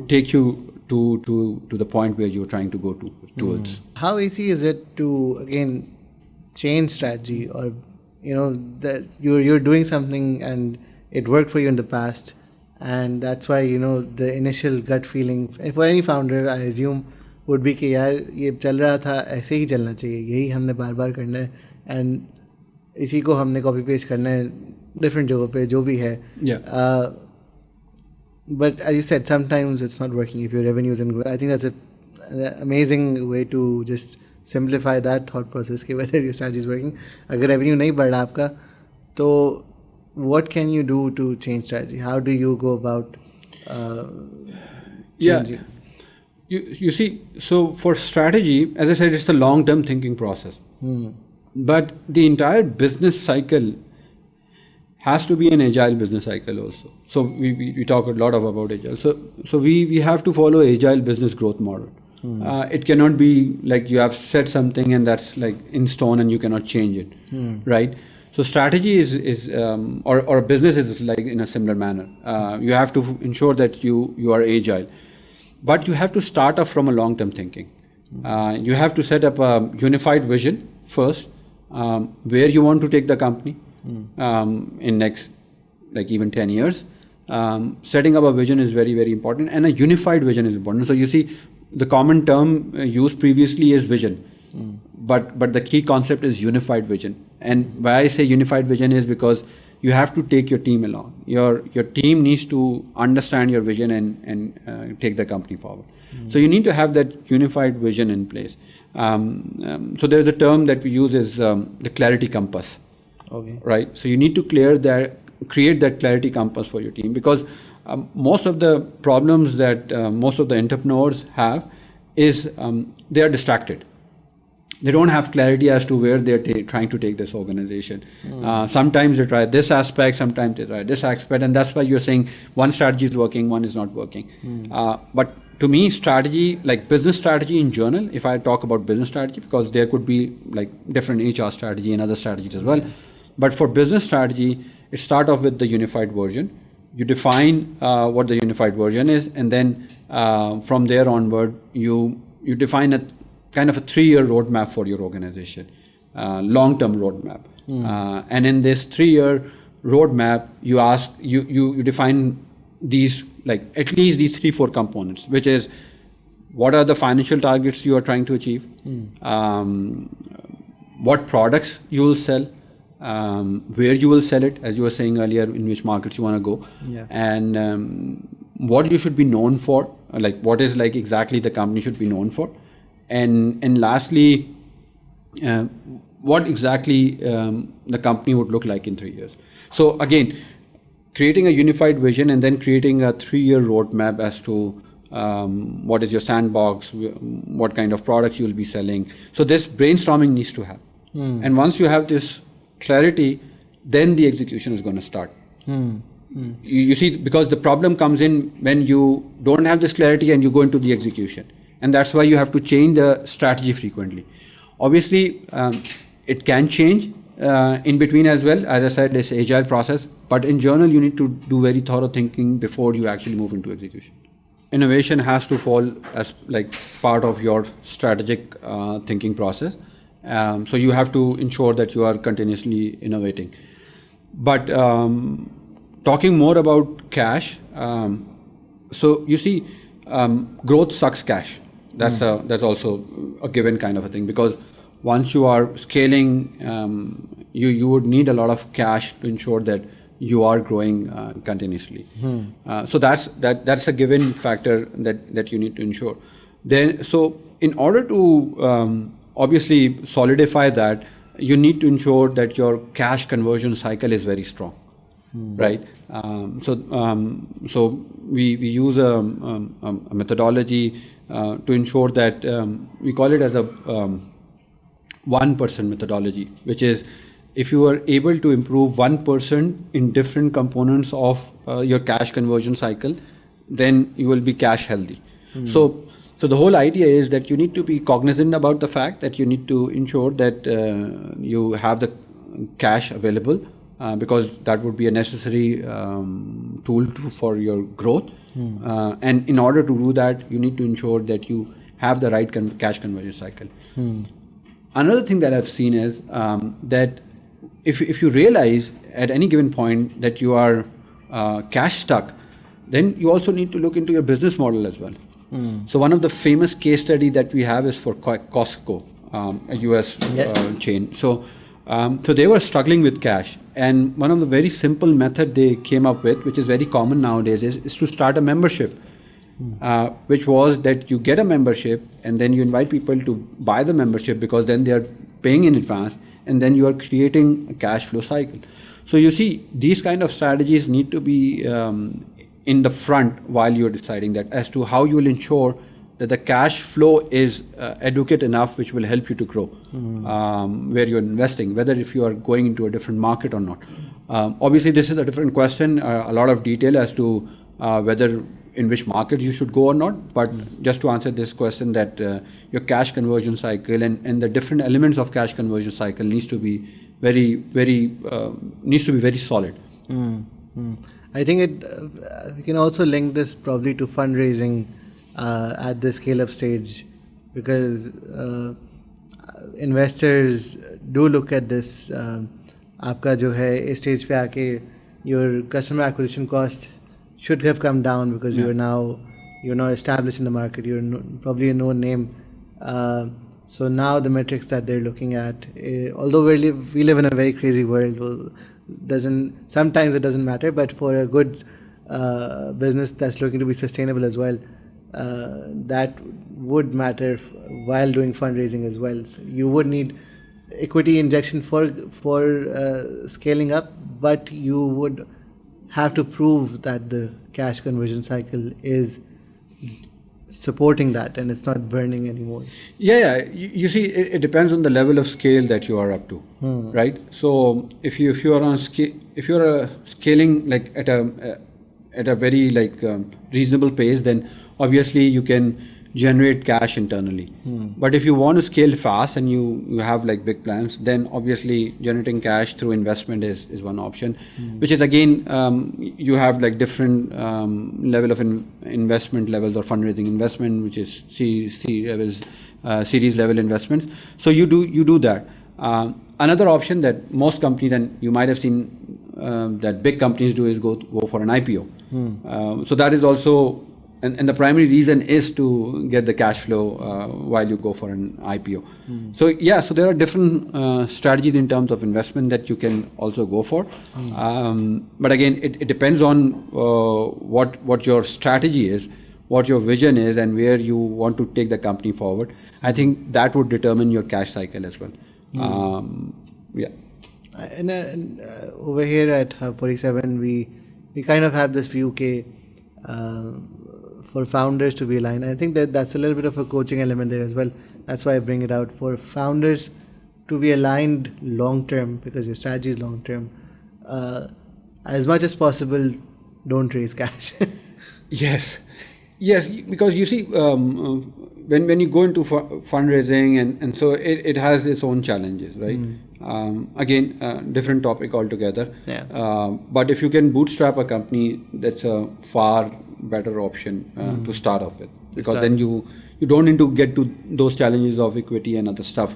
take you to the point where you're trying to go towards. How easy is it to again change strategy, or that you're doing something and it worked for you in the past, and that's why the initial gut feeling for any founder, I assume, would be कि यार ये चल रहा था ऐसे ही चलना चाहिए, यही हमने बार बार करना है, and इसी को हमने कॉपी पेस्ट करना है different जगहों पे जो भी है. But as you said, sometimes it's not working if your revenue isn't good. I think that's an amazing way to just simplify that thought process कि whether your strategy is working. अगर revenue नहीं बढ़ रहा आपका, तो what can you do to change strategy? How do you go about changing? You see, so for strategy, as I said, it's the long-term thinking process. But the entire business cycle has to be an agile business cycle also. So we talk a lot about agile. So we have to follow agile business growth model. It cannot be like you have said something and that's like in stone and you cannot change it, right? So strategy is or business is like in a similar manner. You have to ensure that you are agile, but you have to start off from a long-term thinking. You have to set up a unified vision first, where you want to take the company in next like even 10 years. Setting up a vision is very, very important, and a unified vision is important. So you see, the common term used previously is vision, but the key concept is unified vision. And why I say unified vision is because you have to take your team along. Your team needs to understand your vision and take the company forward. So you need to have that unified vision in place. So there is a term that we use is the clarity compass. Okay. Right. So you need to create that clarity compass for your team, because most of the problems that most of the entrepreneurs have is they are distracted. They don't have clarity as to where they're trying to take this organization. Sometimes they try this aspect, sometimes they try this aspect, and that's why you're saying one strategy is working, one is not working. But to me, strategy, like business strategy in general, if I talk about business strategy, because there could be like different HR strategy and other strategies as well. But for business strategy, it starts off with the unified version. You define what the unified version is, and then from there onward, you define a kind of a 3-year roadmap for your organization, long-term roadmap. And in this 3-year roadmap, you define these, like at least these 3-4 components, which is what are the financial targets you are trying to achieve, what products you will sell, where you will sell it, as you were saying earlier, in which markets you want to go, and what you should be known for, like what is like exactly the company should be known for, and lastly, what exactly the company would look like in 3 years. So again, creating a unified vision and then creating a 3-year roadmap as to what is your sandbox, what kind of products you will be selling. So this brainstorming needs to happen. And once you have this clarity, then the execution is going to start. You see, because the problem comes in when you don't have this clarity and you go into the execution. And that's why you have to change the strategy frequently. Obviously, it can change in between as well. As I said, it's agile process, but in general, you need to do very thorough thinking before you actually move into execution. Innovation has to fall as like part of your strategic thinking process. So you have to ensure that you are continuously innovating. But talking more about cash, so you see, growth sucks cash. That's also a given kind of a thing, because once you are scaling, you would need a lot of cash to ensure that you are growing continuously. So that's a given factor that you need to ensure. Then, so in order to obviously solidify that, you need to ensure that your cash conversion cycle is very strong, right? So we use a methodology to ensure that we call it as a 1% methodology, which is if you are able to improve 1% in different components of your cash conversion cycle, then you will be cash healthy. So the whole idea is that you need to be cognizant about the fact that you need to ensure that you have the cash available, because that would be a necessary tool for your growth. And in order to do that, you need to ensure that you have the right cash conversion cycle. Another thing that I've seen is that if you realize at any given point that you are cash stuck, then you also need to look into your business model as well. So one of the famous case study that we have is for Costco, a US chain. So they were struggling with cash, and one of the very simple method they came up with, which is very common nowadays, is to start a membership, which was that you get a membership and then you invite people to buy the membership, because then they are paying in advance, and then you are creating a cash flow cycle. So you see, these kind of strategies need to be in the front while you're deciding that, as to how you will ensure that the cash flow is adequate enough, which will help you to grow where you're investing, whether if you are going into a different market or not. Obviously, this is a different question, a lot of detail as to whether in which market you should go or not. But just to answer this question, that your cash conversion cycle and the different elements of cash conversion cycle needs to be very solid. I think we can also link this probably to fundraising at the scale-up stage, because investors do look at this. आपका जो है इस stage पे आके your customer acquisition cost should have come down, because you're now established in the market. You're probably a known name. So now the metrics that they're looking at, although we live in a very crazy world, sometimes it doesn't matter, but for a good business that's looking to be sustainable as well, that would matter while doing fundraising as well. So you would need equity injection for scaling up, but you would have to prove that the cash conversion cycle is supporting that and it's not burning anymore. You see, it depends on the level of scale that you are up to, right? So if you are scaling like at a very reasonable pace, then obviously you can generate cash internally. But if you want to scale fast and you have like big plans, then obviously generating cash through investment is one option, which is again you have like different level of investment levels or fundraising investment, which is series level investments. So you do that. Another option that most companies, and you might have seen that big companies do, is go for an IPO. So that is also. And the primary reason is to get the cash flow while you go for an IPO. So there are different strategies in terms of investment that you can also go for. But again, it depends on what your strategy is, what your vision is, and where you want to take the company forward. I think that would determine your cash cycle as well. And over here at Hub 47, we kind of have this view for founders to be aligned. I think that's a little bit of a coaching element there as well. That's why I bring it out. For founders to be aligned long term, because your strategy is long term, as much as possible, don't raise cash. Yes, because you see, when you go into fundraising, and so it has its own challenges, right? Again, different topic altogether. Yeah. But if you can bootstrap a company, that's a far better option to start off with, because then you don't need to get to those challenges of equity and other stuff.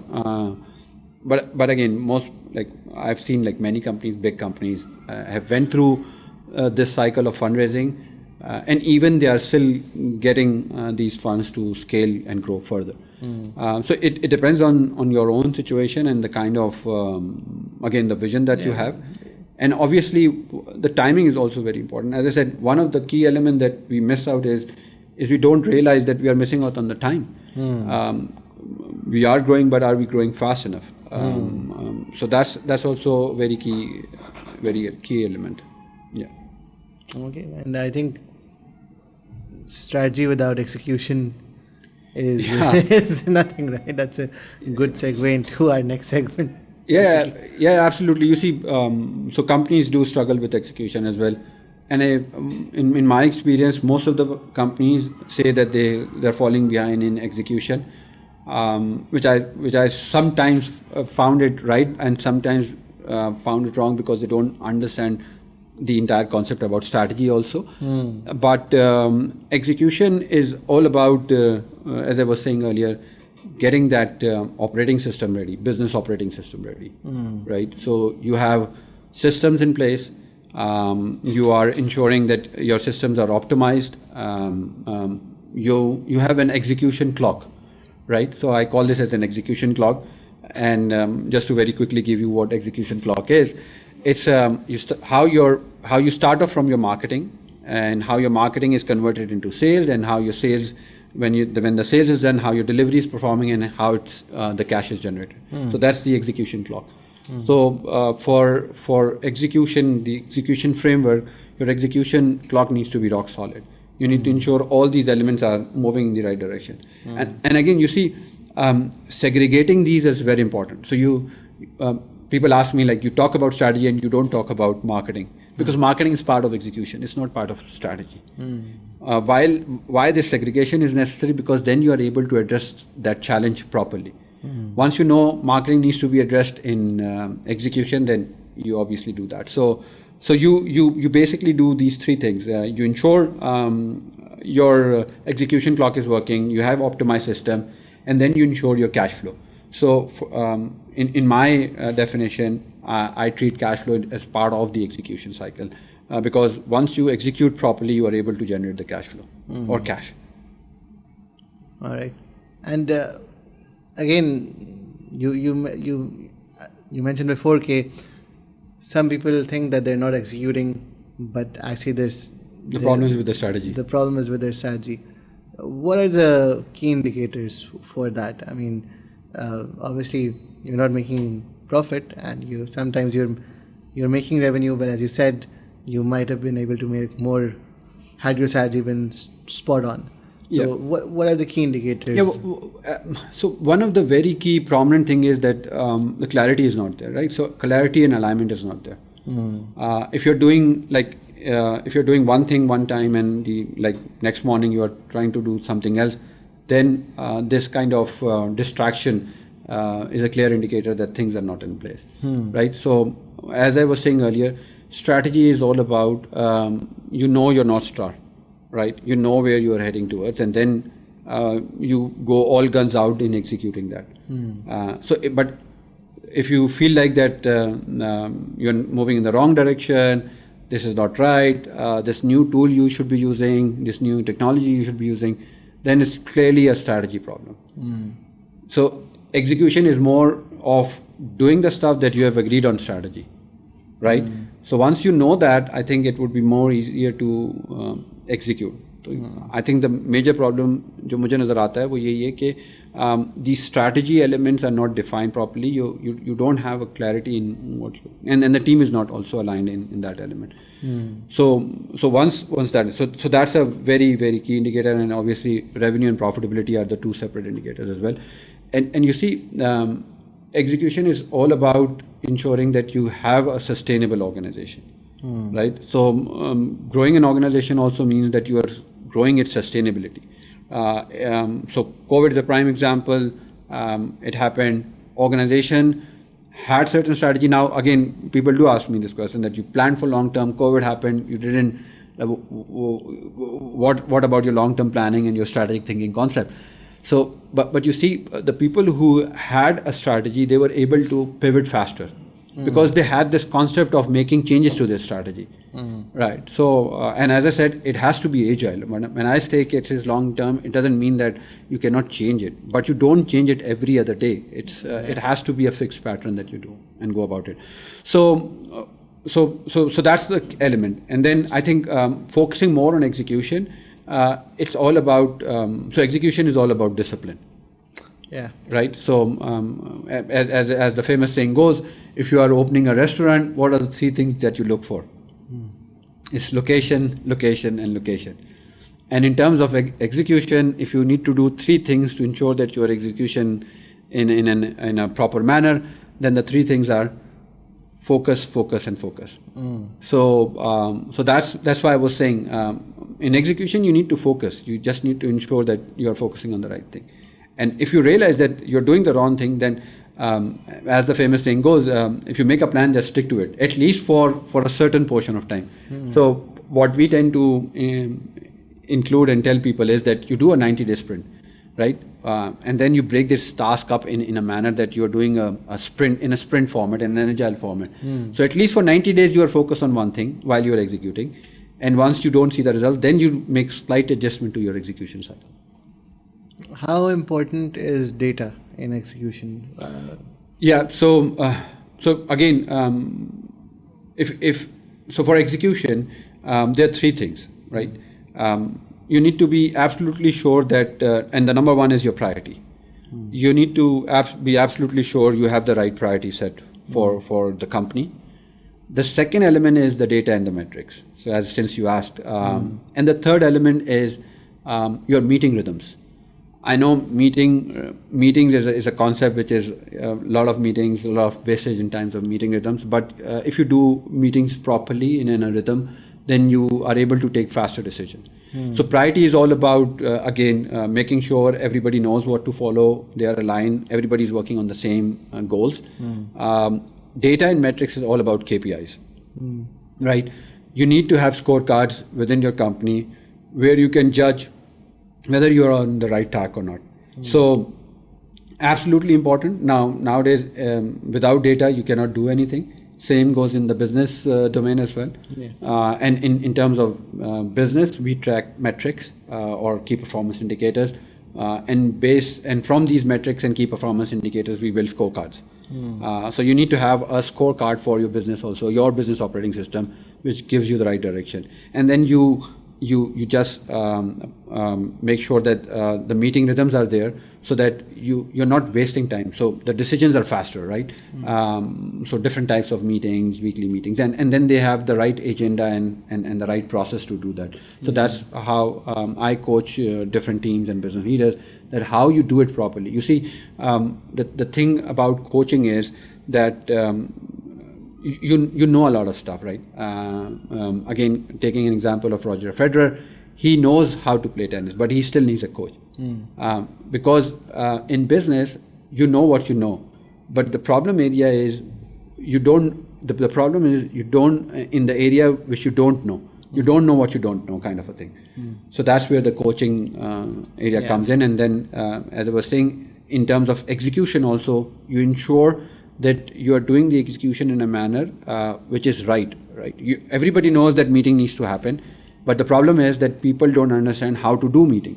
But again, most, like I've seen, like many companies, big companies have went through this cycle of fundraising, and even they are still getting these funds to scale and grow further. So it depends on your own situation and the kind of again, the vision that you have. And obviously the timing is also very important. As I said, one of the key elements that we miss out is we don't realize that we are missing out on the time. We are growing, but are we growing fast enough? So that's also very key element. Yeah. Okay, and I think strategy without execution is nothing, right? That's a good segue into our next segment. Yeah, absolutely. You see, so companies do struggle with execution as well. And in my experience, most of the companies say that they're falling behind in execution, which I sometimes found it right and sometimes found it wrong, because they don't understand the entire concept about strategy also. But execution is all about, as I was saying earlier, getting that operating system ready, business operating system ready, right? So you have systems in place. You are ensuring that your systems are optimized. You have an execution clock, right? So I call this as an execution clock. And just to very quickly give you what execution clock is, it's how you start off from your marketing, and how your marketing is converted into sales, and how your sales, when the sales is done, how your delivery is performing, and how the cash is generated. So that's the execution clock. So for execution, the execution framework, your execution clock needs to be rock solid. You need to ensure all these elements are moving in the right direction. And again, you see, segregating these is very important. So people ask me, like, you talk about strategy and you don't talk about marketing, because marketing is part of execution. It's not part of strategy. Why this segregation is necessary? Because then you are able to address that challenge properly. Once you know marketing needs to be addressed in execution, then you obviously do that. So you basically do these three things. You ensure your execution clock is working, you have optimized system, and then you ensure your cash flow. So in my definition, I treat cash flow as part of the execution cycle, because once you execute properly, you are able to generate the cash flow or cash. All right. And again, you mentioned before that some people think that they're not executing, but actually the problem is with the strategy. The problem is with their strategy. What are the key indicators for that? I mean, obviously you're not making profit, and sometimes you're making revenue, but as you said, you might have been able to make more had your strategy been spot on. So what are the key indicators? So one of the very key prominent thing is that the clarity is not there, right? So clarity and alignment is not there. If you're doing one thing one time and next morning you are trying to do something else, then this kind of distraction is a clear indicator that things are not in place, right? So as I was saying earlier, strategy is all about your North Star, right? You know where you are heading towards, and then you go all guns out in executing that. But if you feel like that you're moving in the wrong direction, this is not right, this new tool you should be using, this new technology you should be using, then it's clearly a strategy problem. So execution is more of doing the stuff that you have agreed on strategy, right? So once you know that, I think it would be more easier to execute. I think the major problem जो मुझे नज़र आता है वो यही है कि the strategy elements are not defined properly. You don't have a clarity in what you, and the team is not also aligned in that element. So once that, so that's a very, very key indicator, and obviously revenue and profitability are the two separate indicators as well. And you see, execution is all about ensuring that you have a sustainable organization, right? So growing an organization also means that you are growing its sustainability. So COVID is a prime example. It happened. Organization had certain strategy. Now, again, people do ask me this question that you planned for long term, COVID happened, you didn't. What about your long term planning and your strategic thinking concept? So, but you see, the people who had a strategy, they were able to pivot faster because they had this concept of making changes to their strategy. Right. So, and as I said, it has to be agile. When I say it is long term, it doesn't mean that you cannot change it, but you don't change it every other day. It has to be a fixed pattern that you do and go about it. So that's the element. And then I think focusing more on execution, it's all about, so execution is all about discipline. Yeah. Right. So as the famous saying goes, if you are opening a restaurant, what are the three things that you look for? It's location, location, and location. And in terms of execution, if you need to do three things to ensure that your execution in a proper manner, then the three things are focus, focus, and focus. So that's why I was saying in execution you need to focus. You just need to ensure that you are focusing on the right thing. And if you realize that you're doing the wrong thing, then as the famous saying goes, if you make a plan, just stick to it, at least for a certain portion of time. So what we tend to include and tell people is that you do a 90-day sprint, right? And then you break this task up in a manner that you're doing a sprint in a sprint format and an agile format. So at least for 90 days, you are focused on one thing while you're executing. And once you don't see the result, then you make slight adjustment to your execution cycle. How important is data in execution? Yeah. So again, so for execution, there are three things, right? You need to be absolutely sure that, and the number one is your priority. You need to be absolutely sure you have the right priority set for the company. The second element is the data and the metrics. So since you asked, and the third element is your meeting rhythms. I know meetings is a concept which is a lot of meetings, a lot of wastage in terms of meeting rhythms. But if you do meetings properly in a rhythm, then you are able to take faster decisions. So priority is all about, making sure everybody knows what to follow, they are aligned, everybody is working on the same goals. Data and metrics is all about KPIs, right? You need to have scorecards within your company where you can judge whether you're on the right track or not. So absolutely important. Nowadays, without data, you cannot do anything. Same goes in the business domain as well. Yes. And in terms of business, we track metrics or key performance indicators. And from these metrics and key performance indicators, we build scorecards. So you need to have a scorecard for your business also, your business operating system, which gives you the right direction. And then you just make sure that the meeting rhythms are there so that you're not wasting time. So the decisions are faster, right? So different types of meetings, weekly meetings, and then they have the right agenda and the right process to do that. So that's how I coach different teams and business leaders, that how you do it properly. You see, the thing about coaching is that you know a lot of stuff, right? Again, taking an example of Roger Federer, he knows how to play tennis, but he still needs a coach. Because in business, you know what you know, but the problem area is you don't. The problem is you don't in the area which you don't know. You don't know what you don't know, kind of a thing. So that's where the coaching area comes in. And then, as I was saying, in terms of execution, also you ensure that you are doing the execution in a manner which is right. Everybody knows that meeting needs to happen, but the problem is that people don't understand how to do meeting.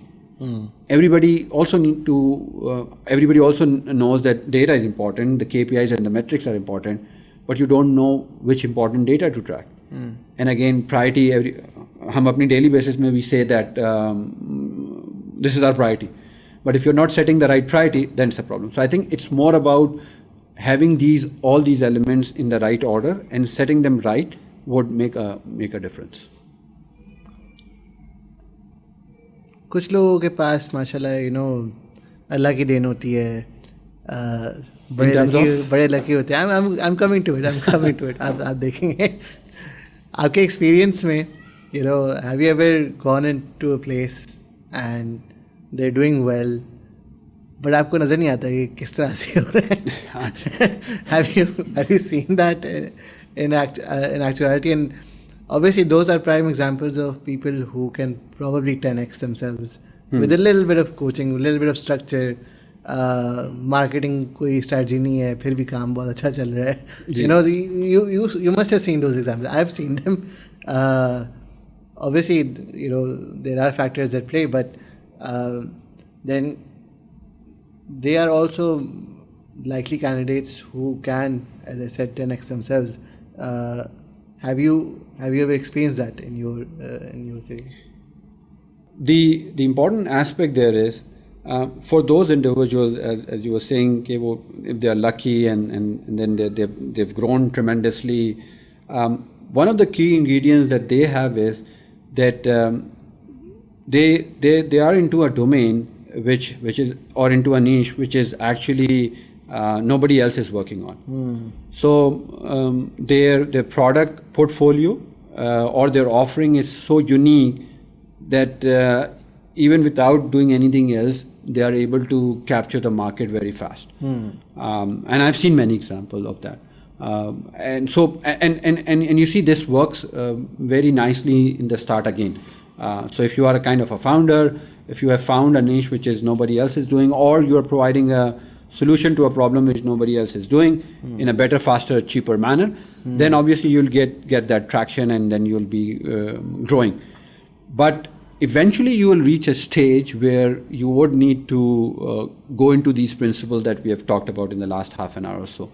Everybody also knows that data is important, the KPIs and the metrics are important, but you don't know which important data to track. And again, priority, हम अपनी daily basis में we say that this is our priority. But if you're not setting the right priority, then it's a problem. So I think it's more about having all these elements in the right order, and setting them right would make a difference. कुछ लोगों के पास माशाल्लाह अल्लाह की then होती है, बड़े lucky होते हैं. I'm coming to it. आप देखेंगे. आपके एक्सपीरियंस में, have you ever gone into a place and they're doing well, but आपको नज़र नहीं आता ये किस तरह से हो रहा है. Have you seen that in actuality? And obviously those are prime examples of people who can probably 10x themselves with a little bit of coaching, a little bit of structure. Marketing कोई strategy नहीं है, फिर भी काम बहुत अच्छा चल रहा है. You know, you must have seen those examples. I've seen them. Obviously, you know, there are factors at play, but then they are also likely candidates who can, as I said, 10x themselves. Have you ever experienced that in your career? The important aspect there is for those individuals, as you were saying, if they are lucky and then they've grown tremendously, one of the key ingredients that they have is that they are into a domain which is, or into a niche which is actually nobody else is working on. So their product portfolio or their offering is so unique that even without doing anything else, they are able to capture the market very fast. And I've seen many examples of that. And so and you see this works very nicely in the start again. So if you are a kind of a founder, if you have found a niche which is nobody else is doing, or you are providing a solution to a problem which nobody else is doing in a better, faster, cheaper manner, then obviously you'll get that traction, and then you'll be growing. But eventually you will reach a stage where you would need to go into these principles that we have talked about in the last half an hour or so.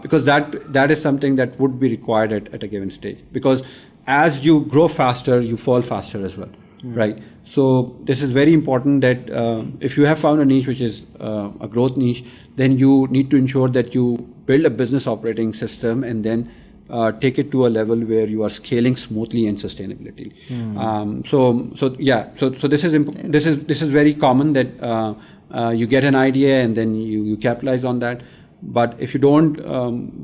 Because that is something that would be required at a given stage. Because as you grow faster, you fall faster as well, right? So this is very important that if you have found a niche which is a growth niche, then you need to ensure that you build a business operating system and then take it to a level where you are scaling smoothly and sustainability. So this is very common that you get an idea and then you capitalize on that. But if you don't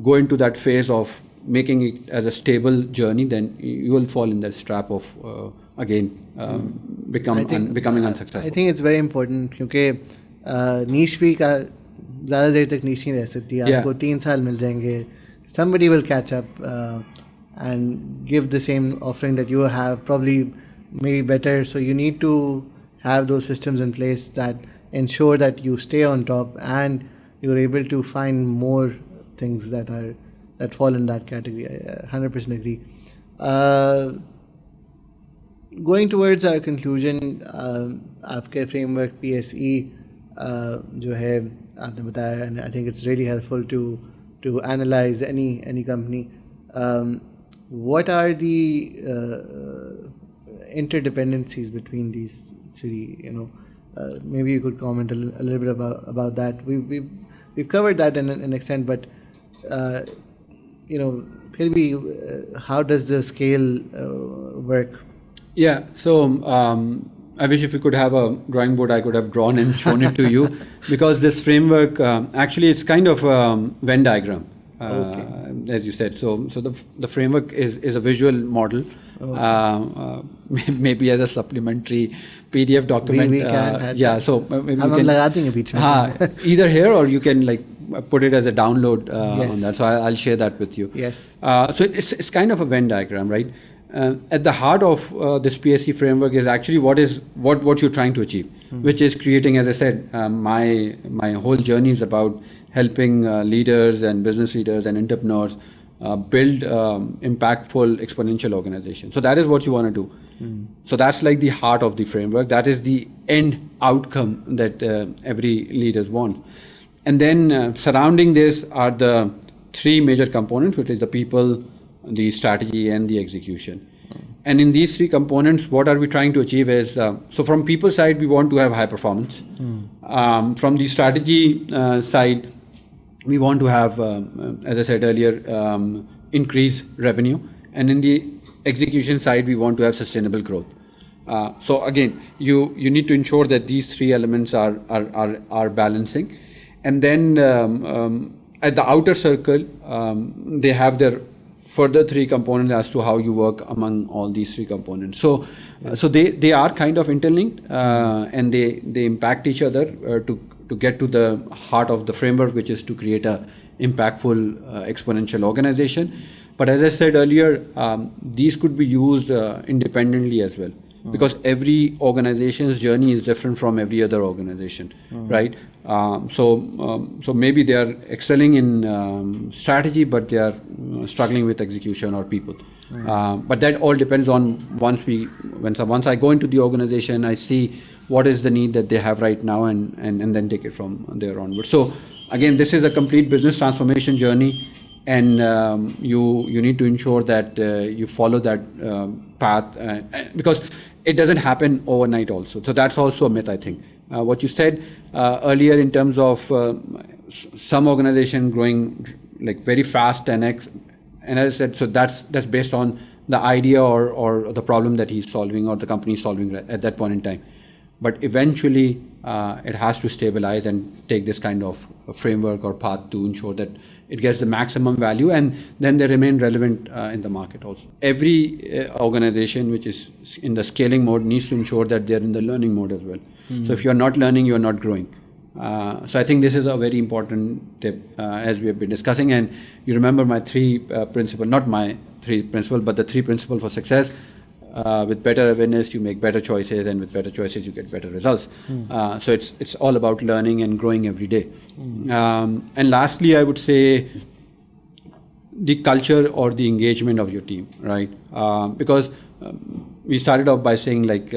go into that phase of making it as a stable journey, then you will fall in that trap of becoming unsuccessful. I think it's very important क्योंकि niche भी का ज़्यादा देर तक niche नहीं रह सकती. आपको 3 साल मिल जाएंगे. Somebody will catch up and give the same offering that you have, probably maybe better. So you need to have those systems in place that ensure that you stay on top and you're able to find more things that fall in that category. I 100% agree. Going towards our conclusion, आपके framework PSE जो है आपने बताया, and I think it's really helpful to analyze any company. What are the interdependencies between these three? You know, maybe you could comment a little bit about that. We've covered that in an extent, but you know, maybe how does the scale work? Yeah. So I wish if we could have a drawing board, I could have drawn and shown it to you, because this framework actually it's kind of a Venn diagram, as you said. So the framework is a visual model, maybe as a supplementary PDF document. We can yeah. So maybe you can either here, or you can like put it as a download on that. So I'll share that with you. Yes. So it's kind of a Venn diagram, right? At the heart of this PSE framework is actually what you're trying to achieve, which is creating, as I said, my whole journey is about helping leaders and business leaders and entrepreneurs build impactful exponential organizations. So that is what you want to do. So that's like the heart of the framework. That is the end outcome that every leader wants. And then surrounding this are the three major components, which is the people, the strategy, and the execution. And in these three components, what are we trying to achieve is, so from people side, we want to have high performance. From the strategy side, we want to have, as I said earlier, increase revenue. And in the execution side, we want to have sustainable growth. So again, you need to ensure that these three elements are balancing. And then at the outer circle, they have their further three components as to how you work among all these three components. So they are kind of interlinked, and they impact each other to get to the heart of the framework, which is to create a impactful, exponential organization. But as I said earlier, these could be used independently as well, because every organization's journey is different from every other organization, right? So maybe they are excelling in strategy, but they are struggling with execution or people. But that all depends on once I go into the organization, I see what is the need that they have right now, and then take it from there onward. So again, this is a complete business transformation journey, and you need to ensure that you follow that path, because it doesn't happen overnight also. So that's also a myth, I think. What you said earlier in terms of some organization growing like very fast, 10x, and as I said, so that's based on the idea or the problem that he's solving or the company is solving at that point in time. But eventually, it has to stabilize and take this kind of framework or path to ensure that it gets the maximum value, and then they remain relevant in the market also. Every organization which is in the scaling mode needs to ensure that they're in the learning mode as well. So if you're not learning, you're not growing. So I think this is a very important tip as we have been discussing. And you remember my three principles, not my three principles, but the three principles for success. With better awareness, you make better choices, and with better choices, you get better results. So it's all about learning and growing every day. And lastly, I would say the culture or the engagement of your team, right? Because we started off by saying like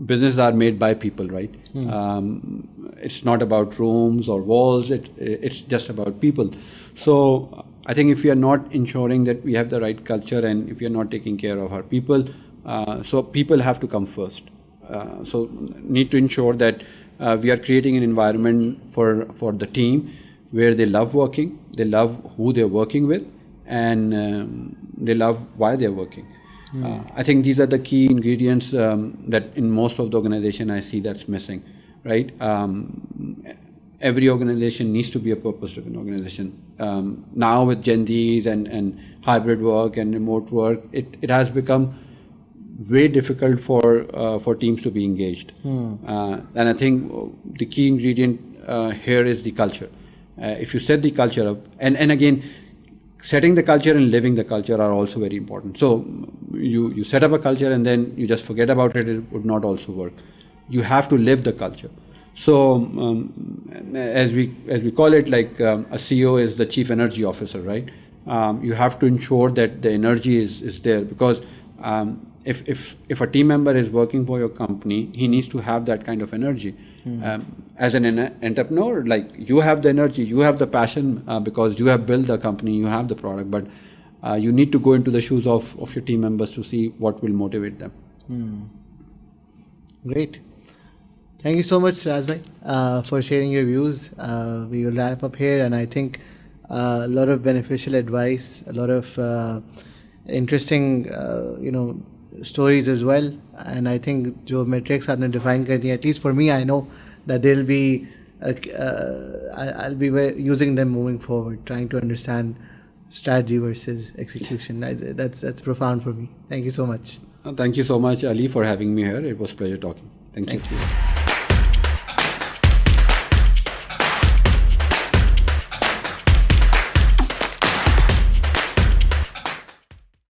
businesses are made by people, right? It's not about rooms or walls. It's just about people. So I think if we are not ensuring that we have the right culture, and if we are not taking care of our people, so people have to come first. So need to ensure that we are creating an environment for the team where they love working, they love who they're working with, and they love why they're working. I think these are the key ingredients that in most of the organization I see that's missing, right? Every organization needs to be a purpose-driven organization. Now with Gen Zs and hybrid work and remote work, it has become very difficult for teams to be engaged. And I think the key ingredient here is the culture. If you set the culture up, and again, setting the culture and living the culture are also very important. So you set up a culture and then you just forget about it, it would not also work. You have to live the culture. So as we call it, like a CEO is the chief energy officer, right? You have to ensure that the energy is there, because if a team member is working for your company, he needs to have that kind of energy. As an entrepreneur, like you have the energy, you have the passion because you have built the company, you have the product, but you need to go into the shoes of your team members to see what will motivate them. Great. Thank you so much, Shiraz bhai, for sharing your views. We will wrap up here, and I think a lot of beneficial advice, a lot of interesting, stories as well. And I think जो metrics आपने define कर दिए, at least for me, I know that they'll be, I'll be using them moving forward, trying to understand strategy versus execution. That's profound for me. Thank you so much. Thank you so much, Ali, for having me here. It was a pleasure talking. Thank you.